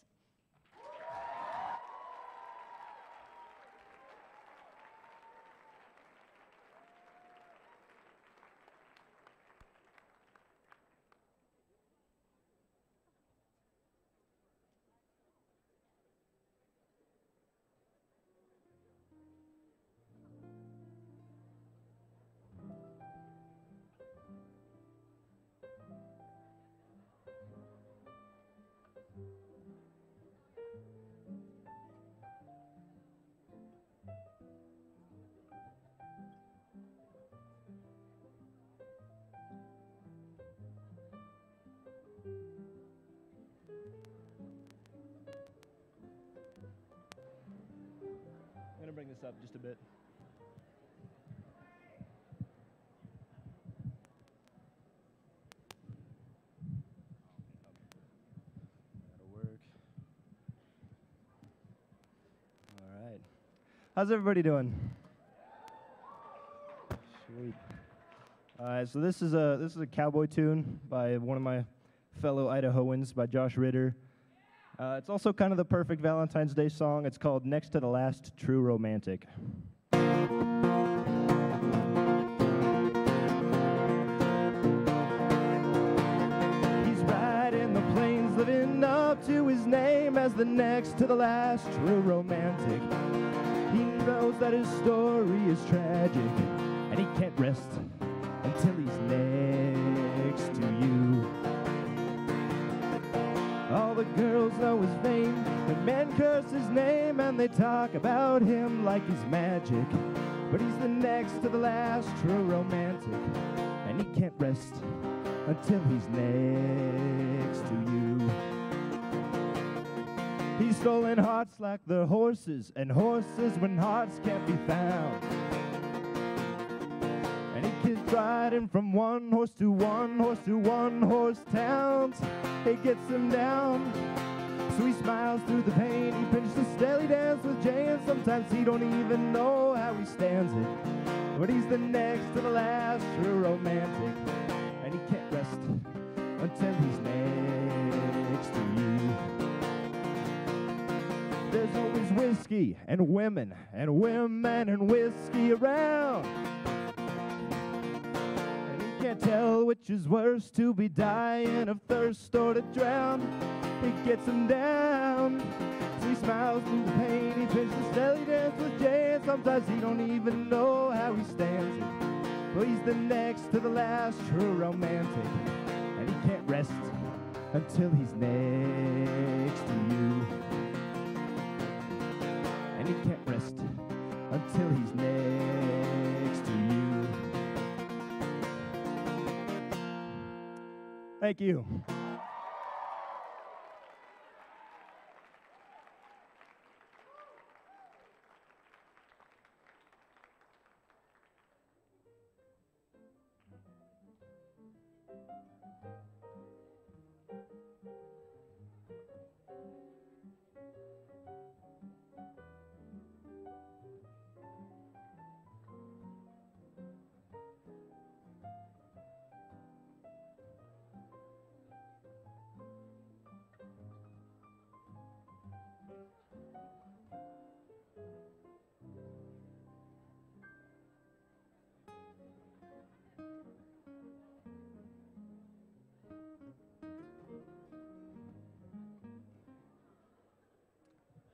this up just a bit. That'll work. All right. How's everybody doing? Sweet. All right, so this is a cowboy tune by one of my fellow Idahoans, by Josh Ritter. It's also kind of the perfect Valentine's Day song. It's called Next to the Last True Romantic. He's riding the plains, living up to his name as the next to the last true romantic. He knows that his story is tragic, and he can't rest until he's next to you. All the girls know his fame, the men curse his name, and they talk about him like he's magic. But he's the next to the last true romantic, and he can't rest until he's next to you. He's stolen hearts like they're horses, and horses when hearts can't be found. And he keeps riding from one horse to one horse to one horse towns. He gets them down, so he smiles through the pain. He pinches the steady dance with Jay, and sometimes he don't even know how he stands it. But he's the next to the last true romantic, and he can't rest until he's next to you. There's always whiskey and women and whiskey around. Can't tell which is worse, to be dying of thirst or to drown. He gets him down, so he smiles through the pain. He pitches the steady dance with Jay, and sometimes he don't even know how he stands it. But he's the next to the last true romantic, and he can't rest until he's next to you. And he can't rest until he's next to you. Thank you.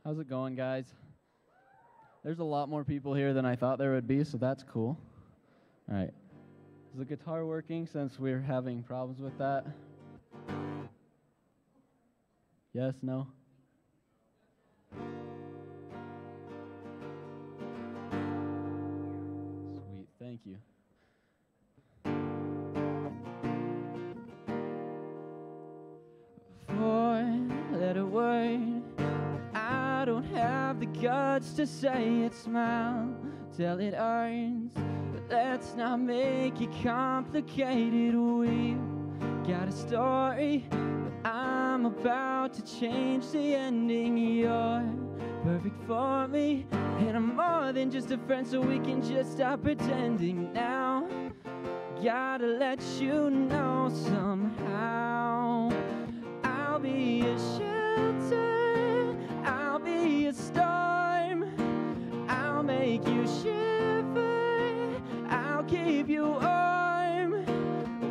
How's it going, guys? There's a lot more people here than I thought there would be, so that's cool. All right. Is the guitar working since we're having problems with that? Yes, no? Sweet, thank you. Four-letter word, I don't have the guts to say it, smile till it earns, but let's not make it complicated. We've got a story, but I'm about to change the ending. You're perfect for me, and I'm more than just a friend, so we can just stop pretending now. Gotta let you know somehow. I'll be a shelter, I'll be a storm, I'll make you shiver, I'll keep you warm.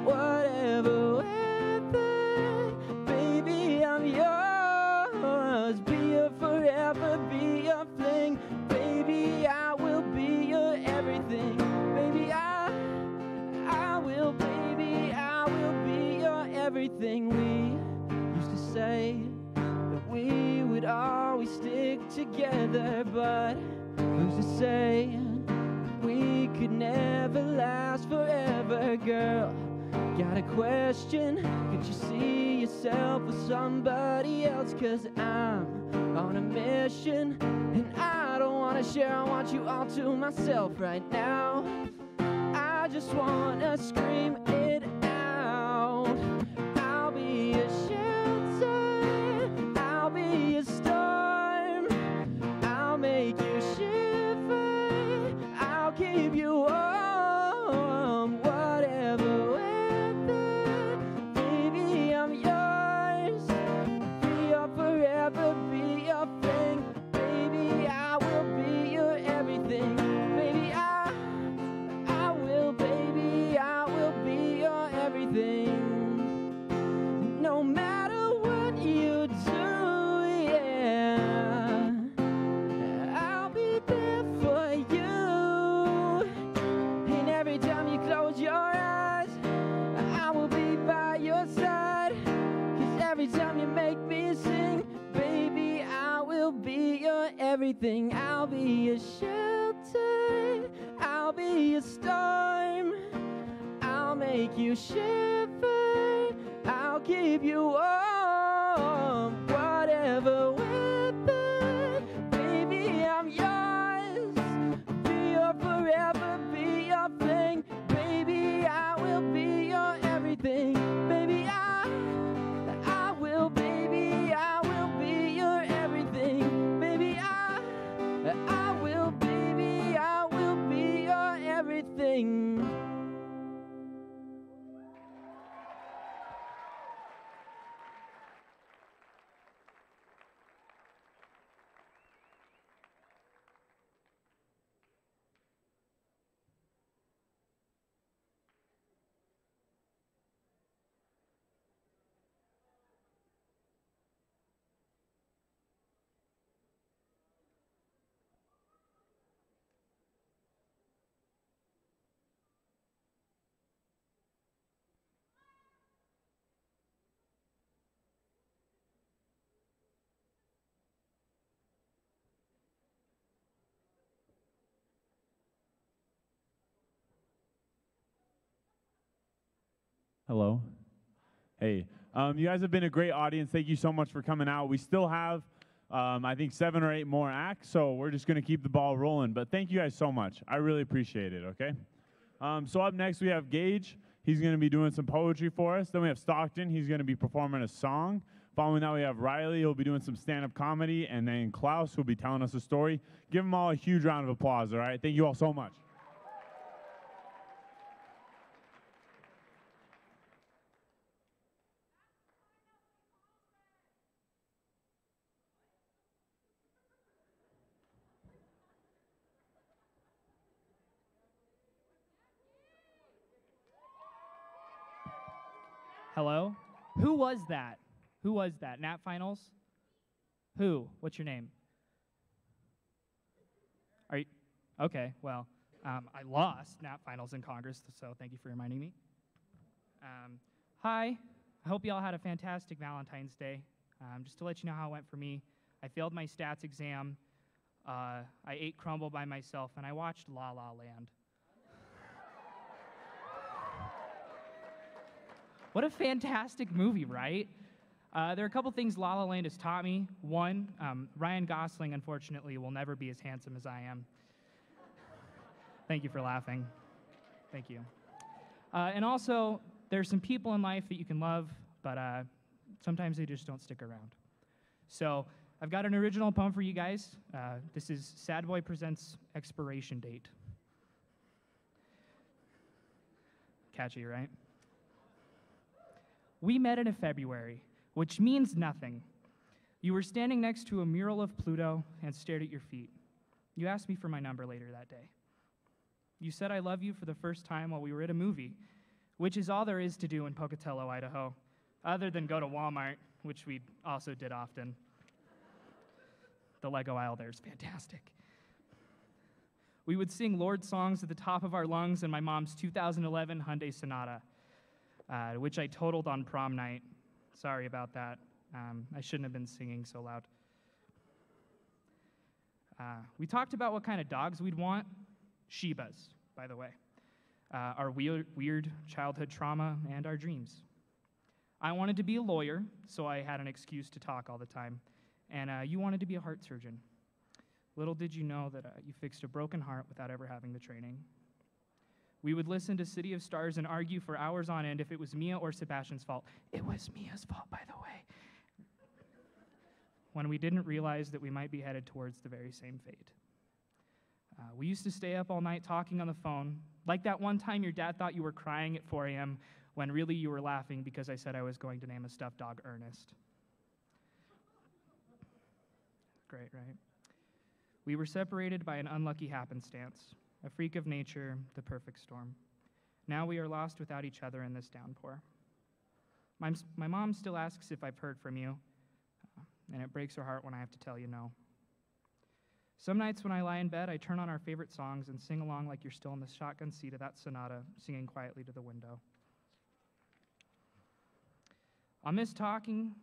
Whatever weather, baby, I'm yours. Be your forever, be your fling, baby, I will be your everything. Baby, I will, baby, I will be your everything. We used to say that we would always stick together, but who's to say we could never last forever? Girl, got a question, could you see yourself with somebody else? 'Cause I'm on a mission, and I don't want wanna share, I want you all to myself right now. I just wanna scream it out. I'll be a shelter, I'll be a storm. I'll make you shiver, I'll keep you warm. Whatever weather, baby, I'm yours. Be your forever, be your thing. Baby, I will be your everything. Baby, I will, baby, I will be your everything. No matter what you do, yeah, I'll be there for you. And every time you close your eyes, I will be by your side. 'Cause every time you make me sing, baby, I will be your everything. I'll be a shelter, I'll be a storm. I'll make you shiver, I'll keep you warm. Whatever weather, baby, I'm yours. Be your forever, be your thing. Baby, I will be your everything. Baby, I will, baby, I will be your everything. Baby, I will, baby, I will be your everything. Hello. Hey, you guys have been a great audience. Thank you so much for coming out. We still have, I think, 7 or 8 more acts, so we're just going to keep the ball rolling. But thank you guys so much. I really appreciate it, okay? So up next, we have Gage. He's going to be doing some poetry for us. Then we have Stockton. He's going to be performing a song. Following that, we have Riley. He'll be doing some stand-up comedy. And then Klaus will be telling us a story. Give them all a huge round of applause, all right? Thank you all so much. Hello? Who was that? Who was that? Nat Finals? Who? What's your name? Are you? Okay, well, I lost Nat Finals in Congress, so thank you for reminding me. Hi. I hope you all had a fantastic Valentine's Day. Just to let you know how it went for me, I failed my stats exam. I ate crumble by myself, and I watched La La Land. What a fantastic movie, right? There are a couple things La La Land has taught me. One, Ryan Gosling, unfortunately, will never be as handsome as I am. Thank you for laughing. Thank you. And also, there's some people in life that you can love, but sometimes they just don't stick around. So I've got an original poem for you guys. This is Sad Boy Presents Expiration Date. Catchy, right? We met in February, which means nothing. You were standing next to a mural of Pluto and stared at your feet. You asked me for my number later that day. You said I love you for the first time while we were at a movie, which is all there is to do in Pocatello, Idaho, other than go to Walmart, which we also did often. The Lego aisle there is fantastic. We would sing Lord songs at the top of our lungs in my mom's 2011 Hyundai Sonata, which I totaled on prom night. Sorry about that. I shouldn't have been singing so loud. We talked about what kind of dogs we'd want. Shibas, by the way. Our weird childhood trauma and our dreams. I wanted to be a lawyer, so I had an excuse to talk all the time. And you wanted to be a heart surgeon. Little did you know that you fixed a broken heart without ever having the training. We would listen to City of Stars and argue for hours on end if it was Mia or Sebastian's fault. It was Mia's fault, by the way. When we didn't realize that we might be headed towards the very same fate. We used to stay up all night talking on the phone, like that one time your dad thought you were crying at 4 a.m. when really you were laughing because I said I was going to name a stuffed dog Ernest. Great, right? We were separated by an unlucky happenstance, a freak of nature, the perfect storm. Now we are lost without each other in this downpour. My mom still asks if I've heard from you, and it breaks her heart when I have to tell you no. Some nights when I lie in bed, I turn on our favorite songs and sing along like you're still in the shotgun seat of that Sonata, singing quietly to the window. I'll miss talking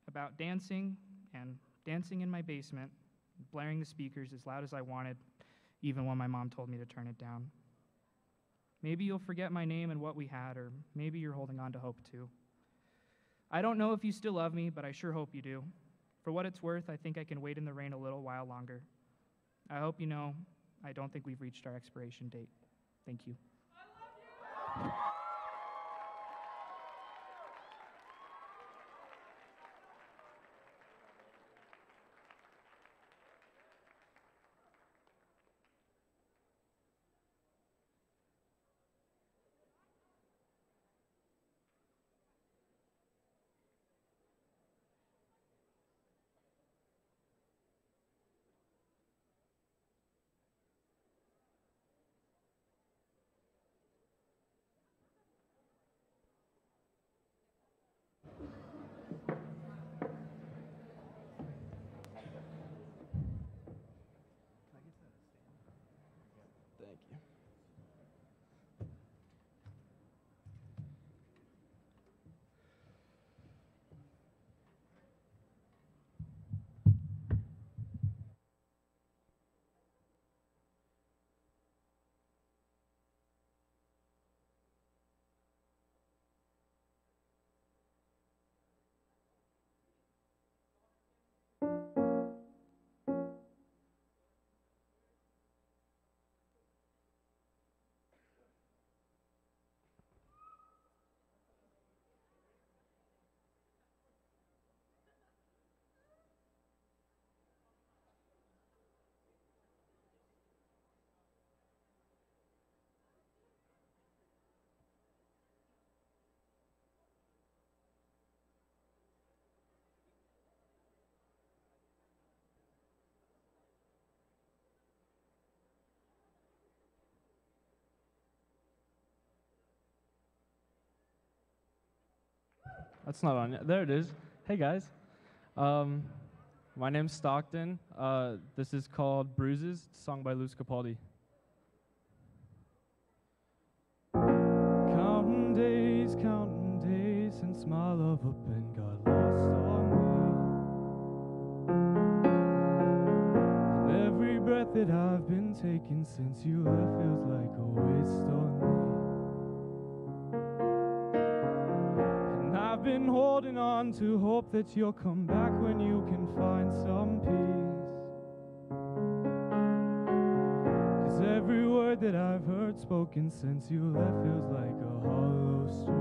about dancing and dancing in my basement, blaring the speakers as loud as I wanted, even when my mom told me to turn it down. Maybe you'll forget my name and what we had, or maybe you're holding on to hope too. I don't know if you still love me, but I sure hope you do. For what it's worth, I think I can wait in the rain a little while longer. I hope you know I don't think we've reached our expiration date. Thank you. I love you. Thank you. That's not on yet. There it is. Hey guys. My name's Stockton. This is called Bruises, sung by Luce Capaldi. Counting days since my love up and got lost on me. And every breath that I've been taking since you left feels like a waste on me. I've been holding on to hope that you'll come back when you can find some peace. 'Cause every word that I've heard spoken since you left feels like a hollow street.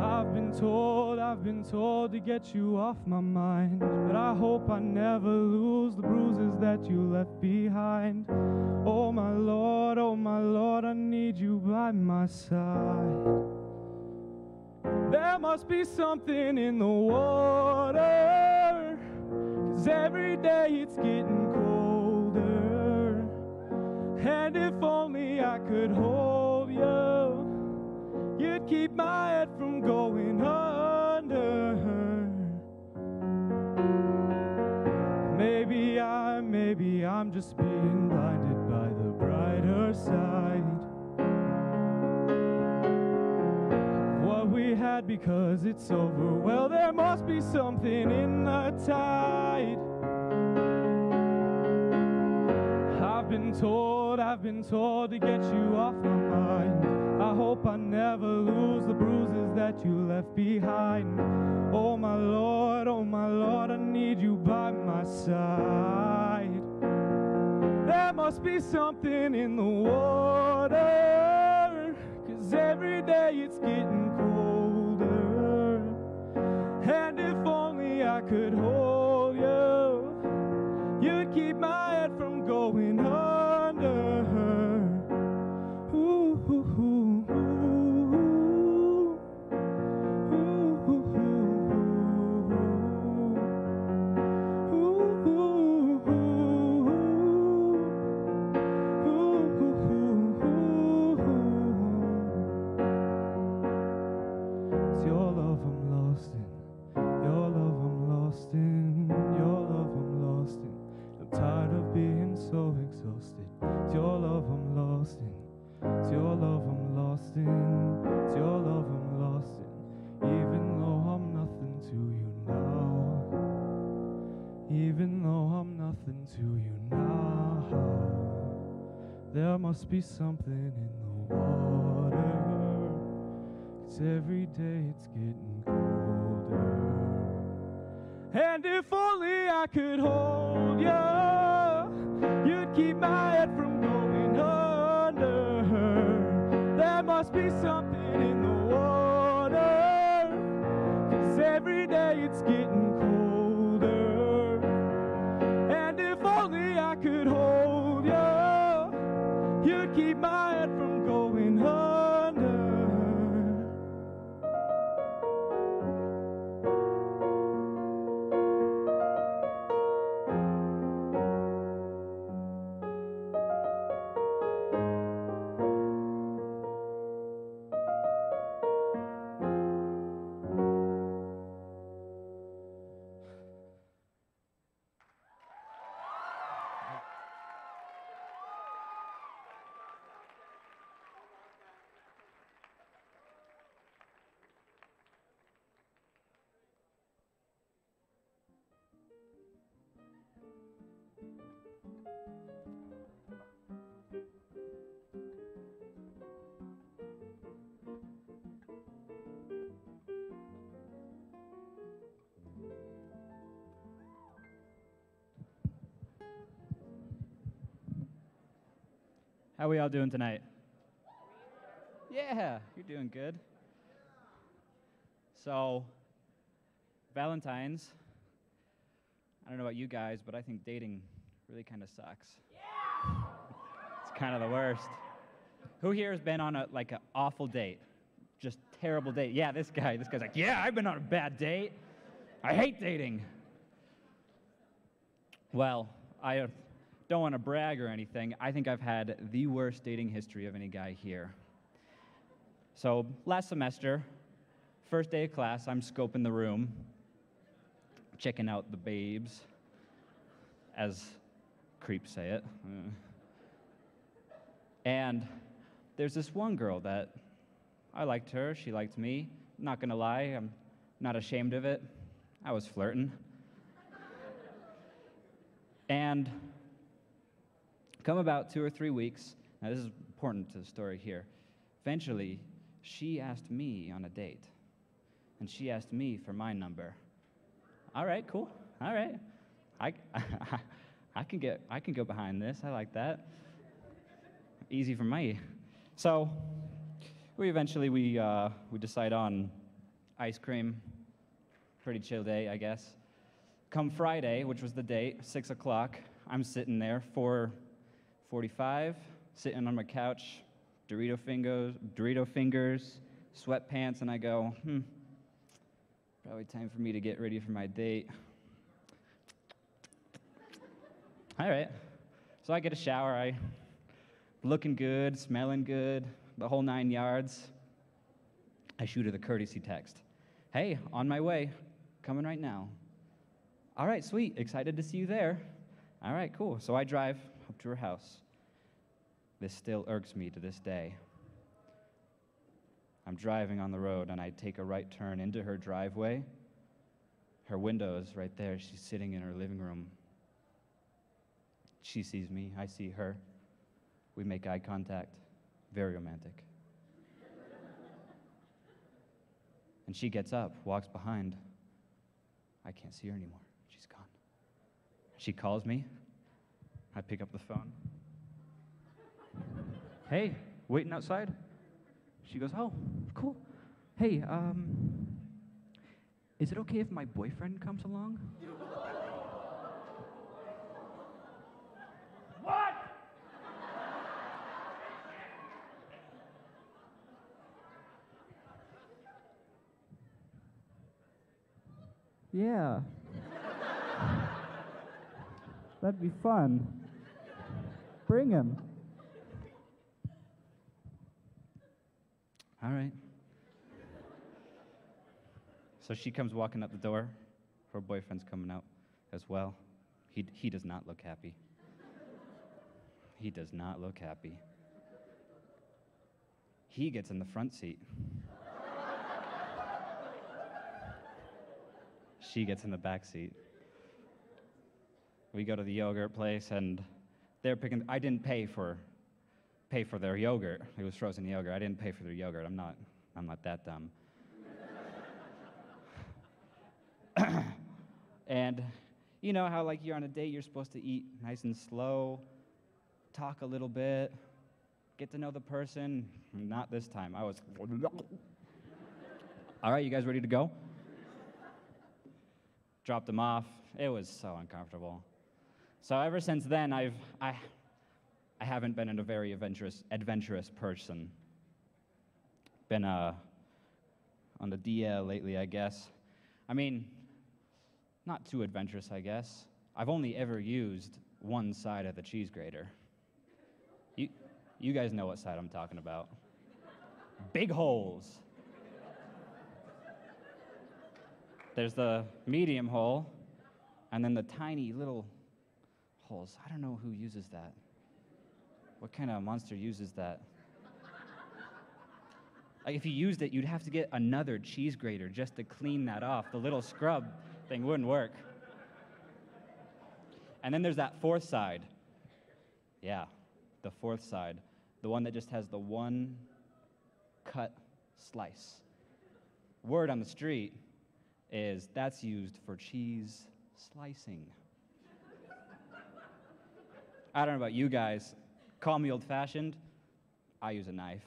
I've been told to get you off my mind, but I hope I never lose the bruises that you left behind. Oh my Lord, I need you by my side. There must be something in the water, 'cause every day it's getting colder. And if only I could hold you, you'd keep my head from going under. Maybe I'm just being blinded by the brighter side of what we had, because it's over. Well, there must be something in the tide. I've been told to get you off my mind. I hope I never lose the bruises that you left behind. Oh my Lord, I need you by my side. There must be something in the water, 'cause every day it's getting colder. And if only I could hold you, you'd keep my head from going under. Ooh, ooh, ooh, ooh, ooh, ooh, It's your love I'm lost in, your love I'm lost in, your love I'm lost in. I'm tired of being so exhausted. It's your love I'm lost in, it's your love I'm lost in, it's your love I'm lost in. Even though I'm nothing to you now, even though I'm nothing to you now, there must be something in the water, 'cause every day it's getting colder. And if only I could hold you, you'd keep my head from going under. There must be something in the water, 'cause every day it's getting colder. And if only I could hold you, you'd keep my head from going under. How we all doing tonight? Yeah, you're doing good. So, Valentine's, I don't know about you guys, but I think dating really kind of sucks. Yeah! It's kind of the worst. Who here has been on an awful date? Just terrible date? Yeah, this guy's like, yeah, I've been on a bad date. I hate dating. Well, I don't want to brag or anything. I think I've had the worst dating history of any guy here. So last semester, first day of class, I'm scoping the room, checking out the babes, as creeps say it. And there's this one girl that I liked her, she liked me. Not gonna lie, I'm not ashamed of it. I was flirting. And come about 2 or 3 weeks, now this is important to the story here, eventually she asked me on a date, and she asked me for my number. All right, cool, all right. I can go behind this, I like that. Easy for me. So we decide on ice cream, pretty chill day, I guess. Come Friday, which was the date, 6 o'clock, I'm sitting there, 4:45, sitting on my couch, Dorito fingers, sweatpants, and I go, probably time for me to get ready for my date. All right, so I get a shower, looking good, smelling good, the whole 9 yards. I shoot her the courtesy text. Hey, on my way, coming right now. All right, sweet, excited to see you there. All right, cool. So I drive up to her house. This still irks me to this day. I'm driving on the road, and I take a right turn into her driveway. Her window is right there. She's sitting in her living room. She sees me. I see her. We make eye contact. Very romantic. And she gets up, walks behind. I can't see her anymore. She's gone. She calls me. I pick up the phone. Hey, waiting outside? She goes, oh, cool. Hey, is it okay if my boyfriend comes along? What? Yeah. That'd be fun. Bring him. All right. So she comes walking up the door. Her boyfriend's coming out as well. He does not look happy. He does not look happy. He gets in the front seat. She gets in the back seat. We go to the yogurt place, and they're picking. I didn't pay for their yogurt. It was frozen yogurt. I didn't pay for their yogurt. I'm not that dumb. And you know how like you're on a date, you're supposed to eat nice and slow, talk a little bit, get to know the person. Not this time. I was. All right, you guys ready to go? Dropped them off. It was so uncomfortable. So ever since then, I haven't been a very adventurous person. Been on the DL lately, I guess. I mean, not too adventurous, I guess. I've only ever used one side of the cheese grater. You guys know what side I'm talking about. Big holes. There's the medium hole, and then the tiny little holes. I don't know who uses that. What kind of monster uses that? Like, if you used it, you'd have to get another cheese grater just to clean that off. The little scrub thing wouldn't work. And then there's that fourth side. Yeah, the fourth side. The one that just has the one cut slice. Word on the street is that's used for cheese slicing. I don't know about you guys. Call me old-fashioned. I use a knife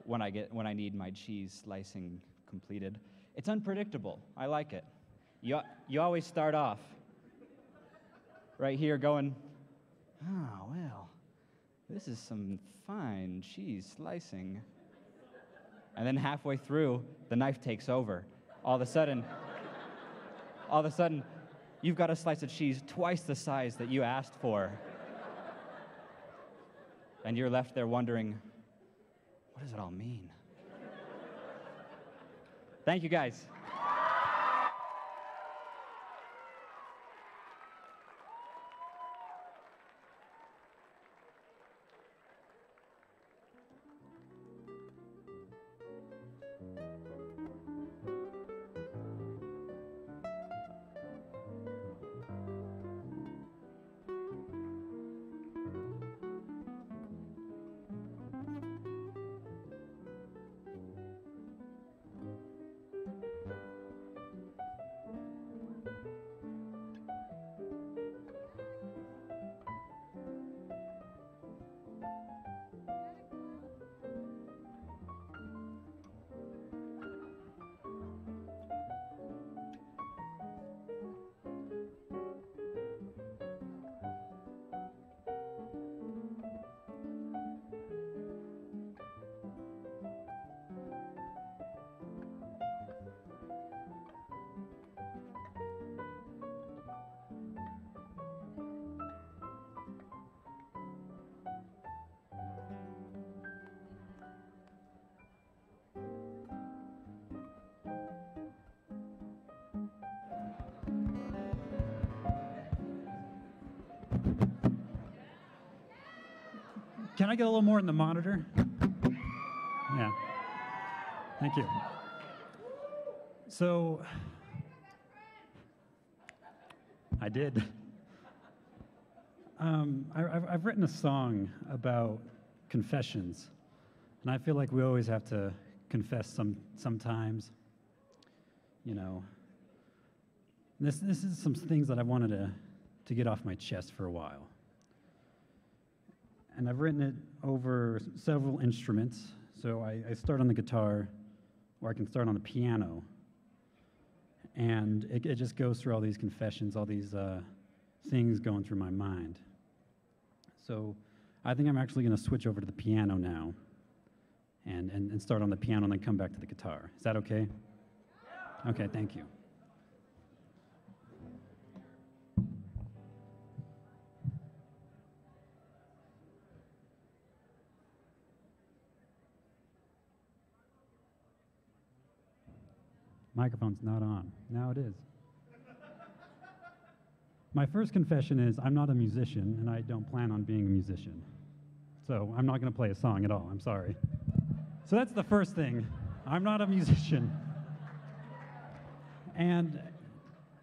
when I need my cheese slicing completed. It's unpredictable. I like it. You always start off right here going, oh, well, this is some fine cheese slicing. And then halfway through, the knife takes over. All of a sudden, you've got a slice of cheese twice the size that you asked for. And you're left there wondering, what does it all mean? Thank you, guys. Can I get a little more in the monitor? Yeah. Thank you. So, I did. I've written a song about confessions, and I feel like we always have to confess sometimes. You know, this is some things that I wanted to get off my chest for a while. And I've written it over several instruments. So I start on the guitar, or I can start on the piano. And it just goes through all these confessions, all these things going through my mind. So I think I'm actually going to switch over to the piano now and start on the piano and then come back to the guitar. Is that okay? Okay, thank you. Microphone's not on. Now it is. My first confession is I'm not a musician, and I don't plan on being a musician. So I'm not going to play a song at all. I'm sorry. So that's the first thing. I'm not a musician. And,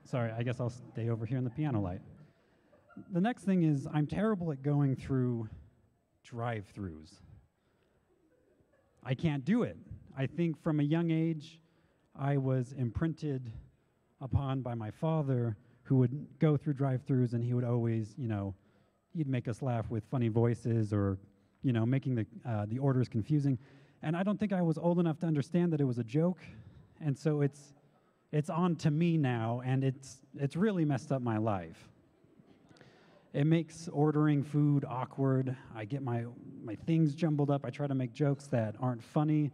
sorry, I guess I'll stay over here in the piano light. The next thing is I'm terrible at going through drive-thrus. I can't do it. I think from a young age, I was imprinted upon by my father, who would go through drive-thrus, and he would always, you know, he'd make us laugh with funny voices or, you know, making the orders confusing. And I don't think I was old enough to understand that it was a joke, and so it's on to me now, and it's really messed up my life. It makes ordering food awkward. I get my things jumbled up. I try to make jokes that aren't funny,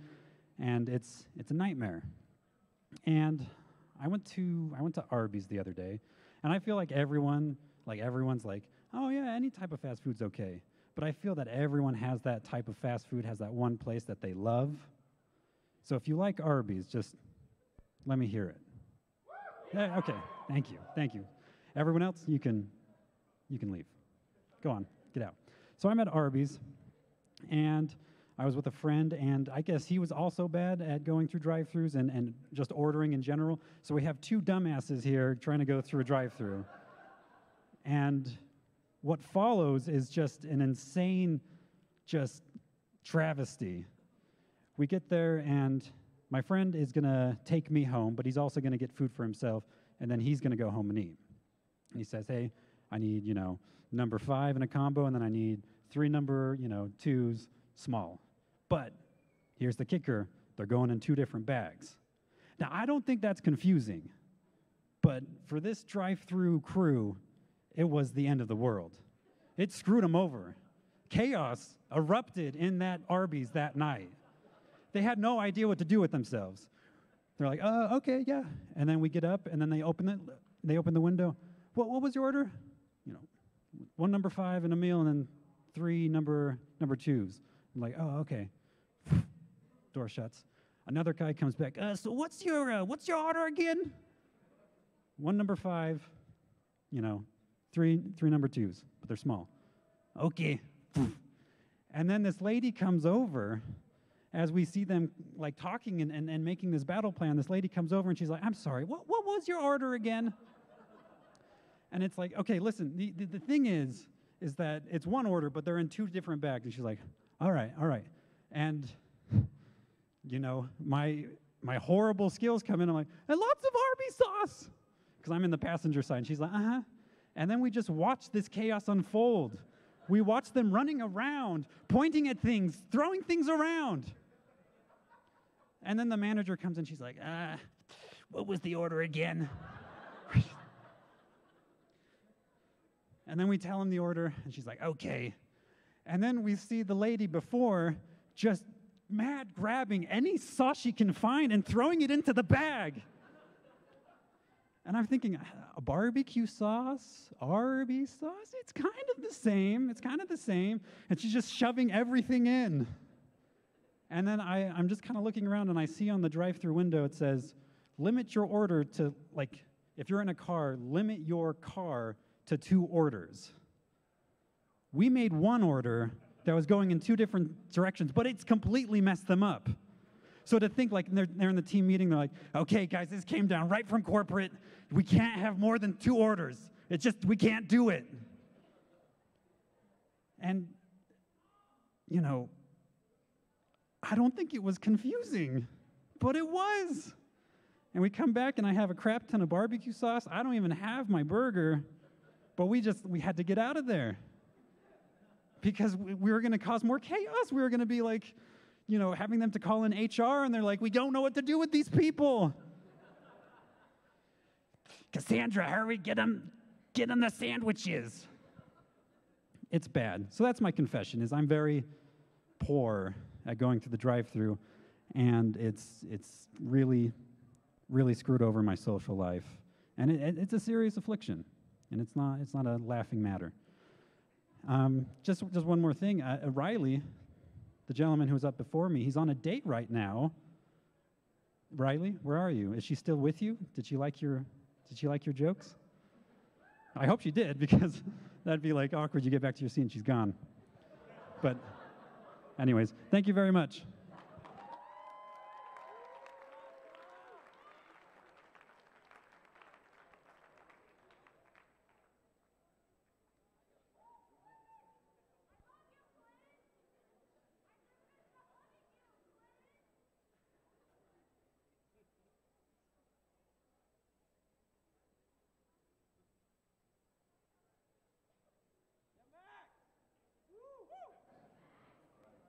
and it's a nightmare. And I went to Arby's the other day, and I feel like everyone's like, oh yeah, any type of fast food's okay. But I feel that everyone has that type of fast food, has that one place that they love. So if you like Arby's, just let me hear it. Yeah, okay, thank you. Everyone else, you can leave. Go on, get out. So I'm at Arby's, and I was with a friend, and I guess he was also bad at going through drive-thrus and just ordering in general. So we have two dumbasses here trying to go through a drive-thru. And what follows is just an insane, just travesty. We get there, and my friend is going to take me home, but he's also going to get food for himself, and then he's going to go home and eat. And he says, hey, I need, number 5 in a combo, and then I need 3 number, 2s, small. But here's the kicker. They're going in 2 different bags. Now, I don't think that's confusing, but for this drive-through crew, it was the end of the world. It screwed them over. Chaos erupted in that Arby's that night. They had no idea what to do with themselves. They're like, okay, yeah. And then we get up, and then they open the window. What was your order? 1 number 5 in a meal, and then 3 number 2s. I'm like, oh, okay. Door shuts. Another guy comes back. So what's your order again? 1 number 5, 3 number 2s, but they're small. Okay. And then this lady comes over as we see them like talking and making this battle plan. This lady comes over and she's like, I'm sorry, what was your order again? And it's like, okay, listen, the thing is that it's 1 order, but they're in 2 different bags. And she's like, all right. And, my horrible skills come in. I'm like, and lots of Arby's sauce, because I'm in the passenger side. And she's like, uh-huh. And then we just watch this chaos unfold. We watch them running around, pointing at things, throwing things around. And then the manager comes in. She's like, what was the order again? And then we tell him the order, and she's like, okay. And then we see the lady before just mad grabbing any sauce she can find and throwing it into the bag. And I'm thinking, a barbecue sauce, Arby's sauce, it's kind of the same. And she's just shoving everything in. And then I'm just kind of looking around, and I see on the drive-thru window, it says, limit your order to, like, if you're in a car, limit your car to 2 orders. We made 1 order that was going in 2 different directions, but it's completely messed them up. So to think like they're in the team meeting, they're like, okay, guys, this came down right from corporate. We can't have more than 2 orders. It's just, we can't do it. And, I don't think it was confusing, but it was. And we come back and I have a crap ton of barbecue sauce. I don't even have my burger, but we had to get out of there because we were going to cause more chaos. We were going to be like, you know, having them to call in HR and they're like, we don't know what to do with these people. Cassandra, hurry, get them the sandwiches. It's bad. So that's my confession, is I'm very poor at going through the drive-thru, and it's really, really screwed over my social life. And it's a serious affliction, and it's not a laughing matter. Just one more thing. Riley, the gentleman who was up before me, he's on a date right now. Riley, where are you? Is she still with you? Did she like your jokes? I hope she did, because that'd be like awkward. You get back to your seat and she's gone. But anyways, thank you very much.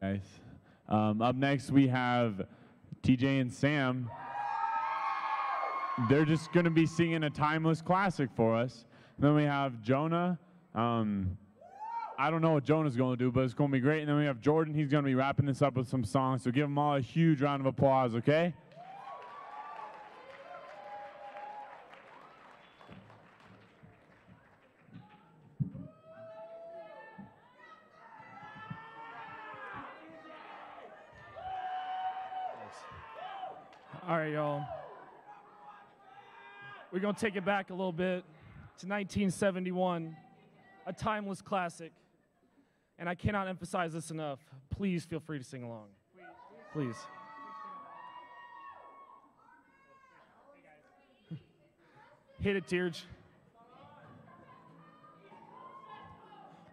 Nice. Up next, we have TJ and Sam. They're just going to be singing a timeless classic for us. And then we have Jonah. I don't know what Jonah's going to do, but it's going to be great. And then we have Jordan. He's going to be wrapping this up with some songs. So give them all a huge round of applause, okay? All right, y'all. We're going to take it back a little bit to 1971, a timeless classic. And I cannot emphasize this enough. Please feel free to sing along. Please. Hit it, Tearge.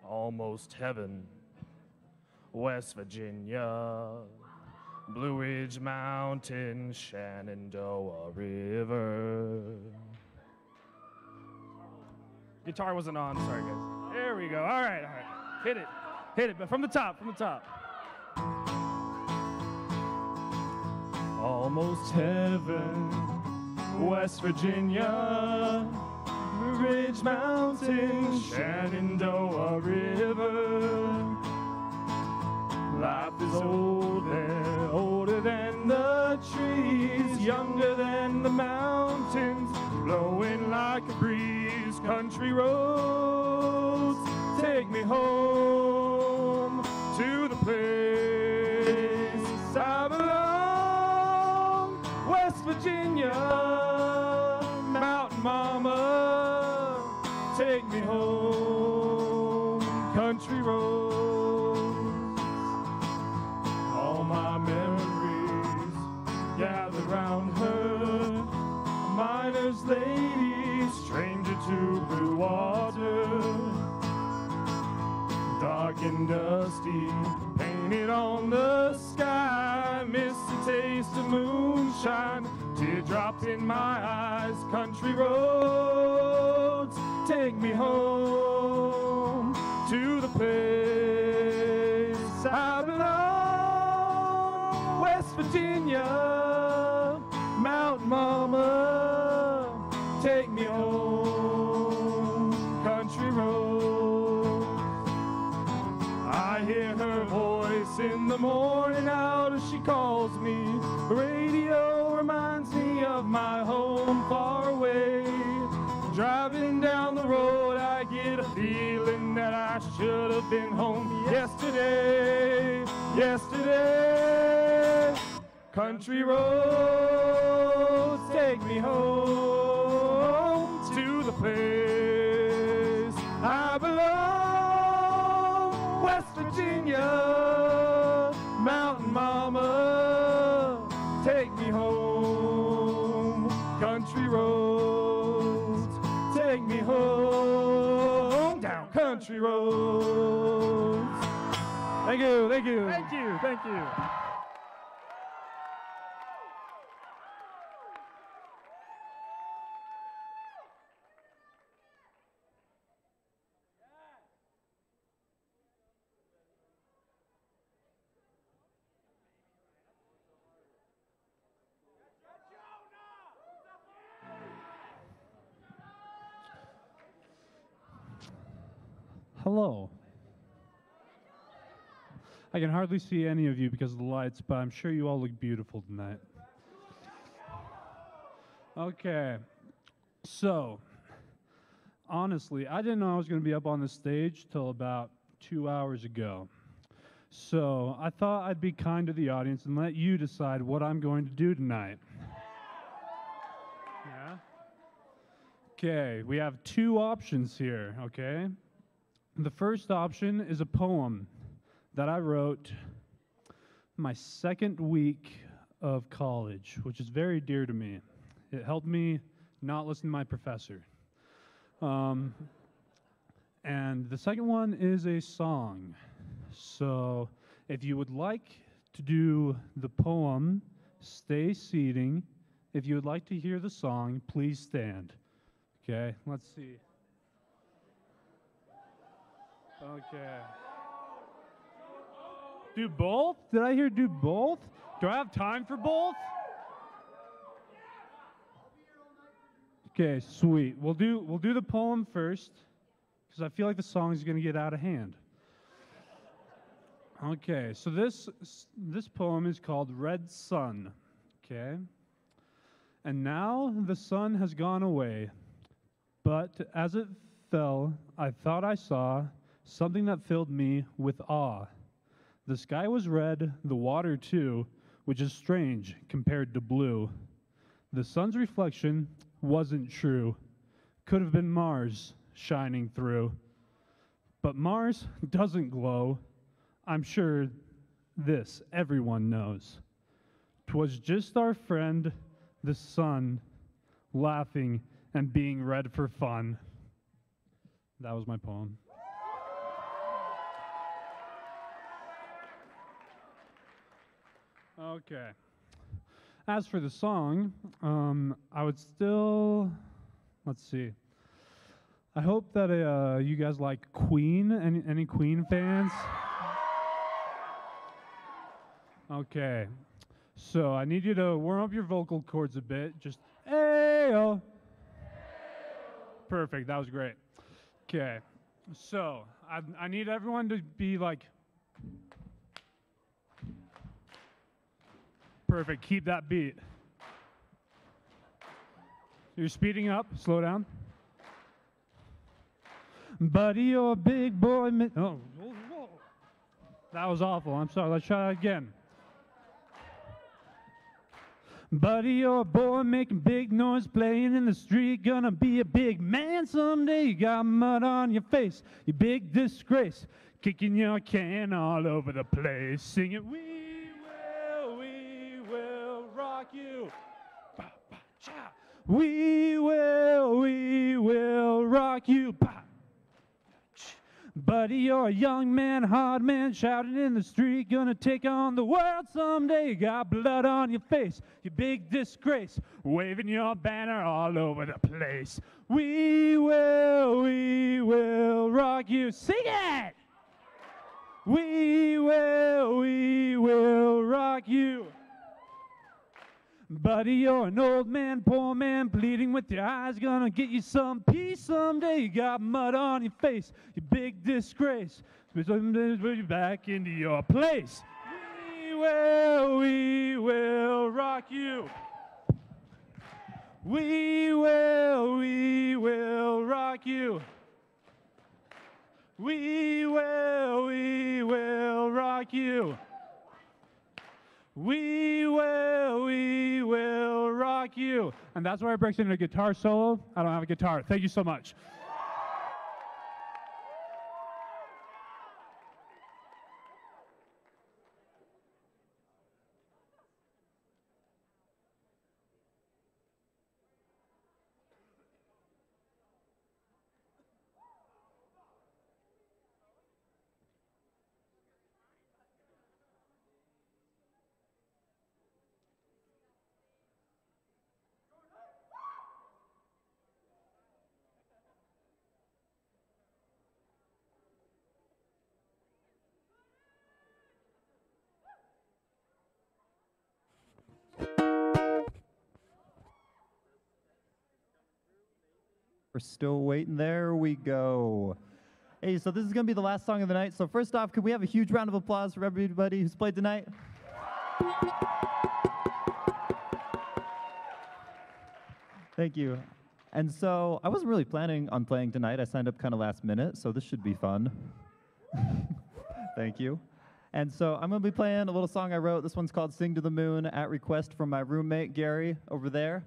Almost heaven, West Virginia. Blue Ridge Mountain, Shenandoah River. Guitar wasn't on, sorry guys. There we go, all right. Hit it, but from the top. Almost heaven, West Virginia, Blue Ridge Mountain, Shenandoah River. Life is old there, older than the trees, younger than the mountains, blowing like a breeze. Country roads take me home to the place I belong. West Virginia, Mountain Mama, take me home. Country roads. My memories gather round her, a miner's lady, stranger to blue water. Dark and dusty, painted on the sky, miss the taste of moonshine, teardrops in my eyes. Country roads take me home to the place I belong. West Virginia, Mountain Mama, take me home. Country roads. I hear her voice in the morning out as she calls me. The radio reminds me of my home far away. Driving down the road, I get a feeling that I should have been home yesterday. Country roads take me home to the place I belong. West Virginia, Mountain Mama, take me home. Country roads take me home. Down country roads. Thank you. Hello. I can hardly see any of you because of the lights, but I'm sure you all look beautiful tonight. Okay. So, honestly, I didn't know I was going to be up on the stage till about 2 hours ago. So, I thought I'd be kind to the audience and let you decide what I'm going to do tonight. Yeah? Okay, we have two options here, okay? The first option is a poem that I wrote my second week of college, which is very dear to me. It helped me not listen to my professor. And the second one is a song. So if you would like to do the poem, stay seating. If you would like to hear the song, please stand. Okay, let's see. Okay. Do both? Did I hear do both? Do I have time for both? Okay, sweet. We'll do the poem first, because I feel like the song is going to get out of hand. Okay, so this poem is called Red Sun. Okay. And now the sun has gone away, but as it fell, I thought I saw something that filled me with awe. The sky was red, the water too, which is strange compared to blue. The sun's reflection wasn't true. Could have been Mars shining through. But Mars doesn't glow. I'm sure this everyone knows. 'Twas just our friend, the sun, laughing and being red for fun. That was my poem. Okay. As for the song, I would still, let's see. I hope that you guys like Queen. Any Queen fans? Okay. So I need you to warm up your vocal cords a bit. Just ayo. Perfect. That was great. Okay. So I need everyone to be like. Perfect. Keep that beat. You're speeding up. Slow down. Buddy, you're a big boy. Oh, whoa. That was awful. I'm sorry. Let's try that again. Buddy, you're a boy making big noise, playing in the street, gonna be a big man someday. You got mud on your face, you big disgrace, kicking your can all over the place, singing, we will rock you. Ba, ba, cha. We will rock you. Ba. Buddy, you're a young man, hard man, shouting in the street, gonna take on the world someday. You got blood on your face, you big disgrace, waving your banner all over the place. We will rock you. Sing it! We will rock you. Buddy, you're an old man, poor man, bleeding with your eyes, gonna get you some peace someday. You got mud on your face, you big disgrace. Someday put you back into your place. We will rock you. We will rock you. We will rock you. We will rock you. And that's where it breaks into a guitar solo. I don't have a guitar. Thank you so much. We're still waiting. There we go. Hey, so this is going to be the last song of the night. So first off, could we have a huge round of applause for everybody who's played tonight? Thank you. And so I wasn't really planning on playing tonight. I signed up kind of last minute, so this should be fun. Thank you. And so I'm going to be playing a little song I wrote. This one's called Sing to the Moon at request from my roommate, Gary, over there.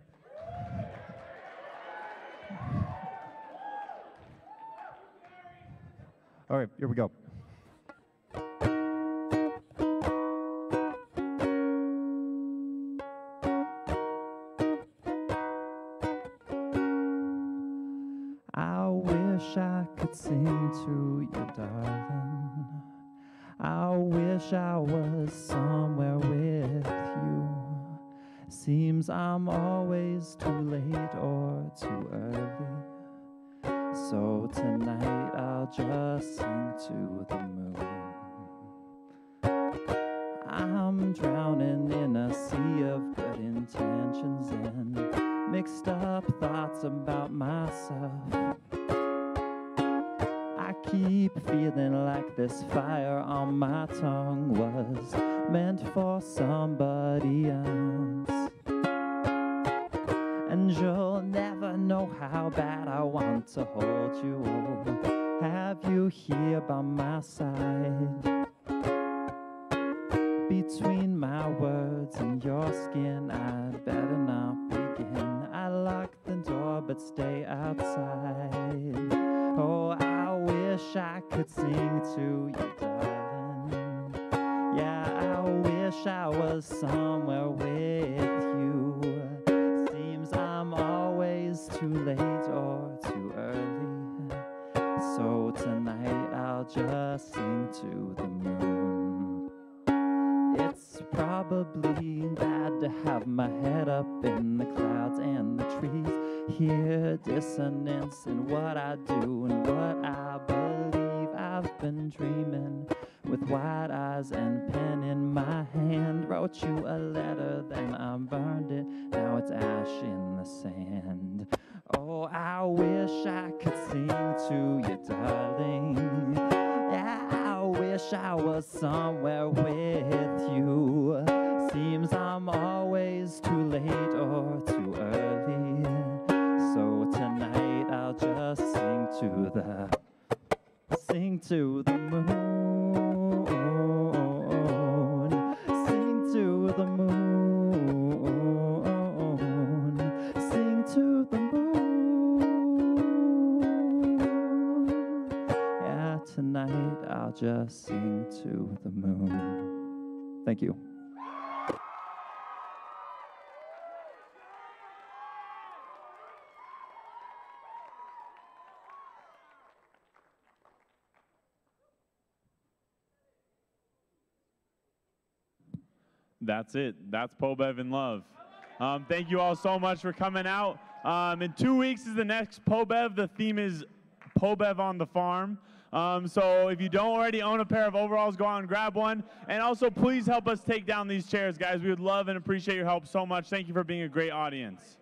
All right, here we go. I wish I could sing to you, darling. I wish I was somewhere with you. Seems I'm always too late or too early. So tonight I'll just sing to the moon. I'm drowning in a sea of good intentions and mixed up thoughts about myself. I keep feeling like this fire on my tongue was meant for somebody else. And you'll never know how bad I want to hold you or have you here by my side. Between my words and your skin, I'd better not begin. I lock the door but stay outside. Oh, I wish I could sing to you, darling. Yeah, I wish I was somewhere with you. Seems I'm always too late or too early. So tonight I'll just sing to the moon. It's probably bad to have my head up in the clouds and the trees. Hear dissonance in what I do and what I believe. I've been dreaming with wide eyes and pen in my hand. Wrote you a letter, then I burned it. Now it's ash in the sand. Oh, I wish I could sing to you, darling. Yeah, I wish I was somewhere with you. Seems I'm always too late or too early. So tonight I'll just sing to the moon. Sing to the moon. Sing to the moon. Yeah, tonight I'll just sing to the moon. Thank you. That's it. That's PoBev in Love. Thank you all so much for coming out. In 2 weeks is the next PoBev. The theme is PoBev on the farm. So if you don't already own a pair of overalls, go out and grab one. And also, please help us take down these chairs, guys. We would love and appreciate your help so much. Thank you for being a great audience.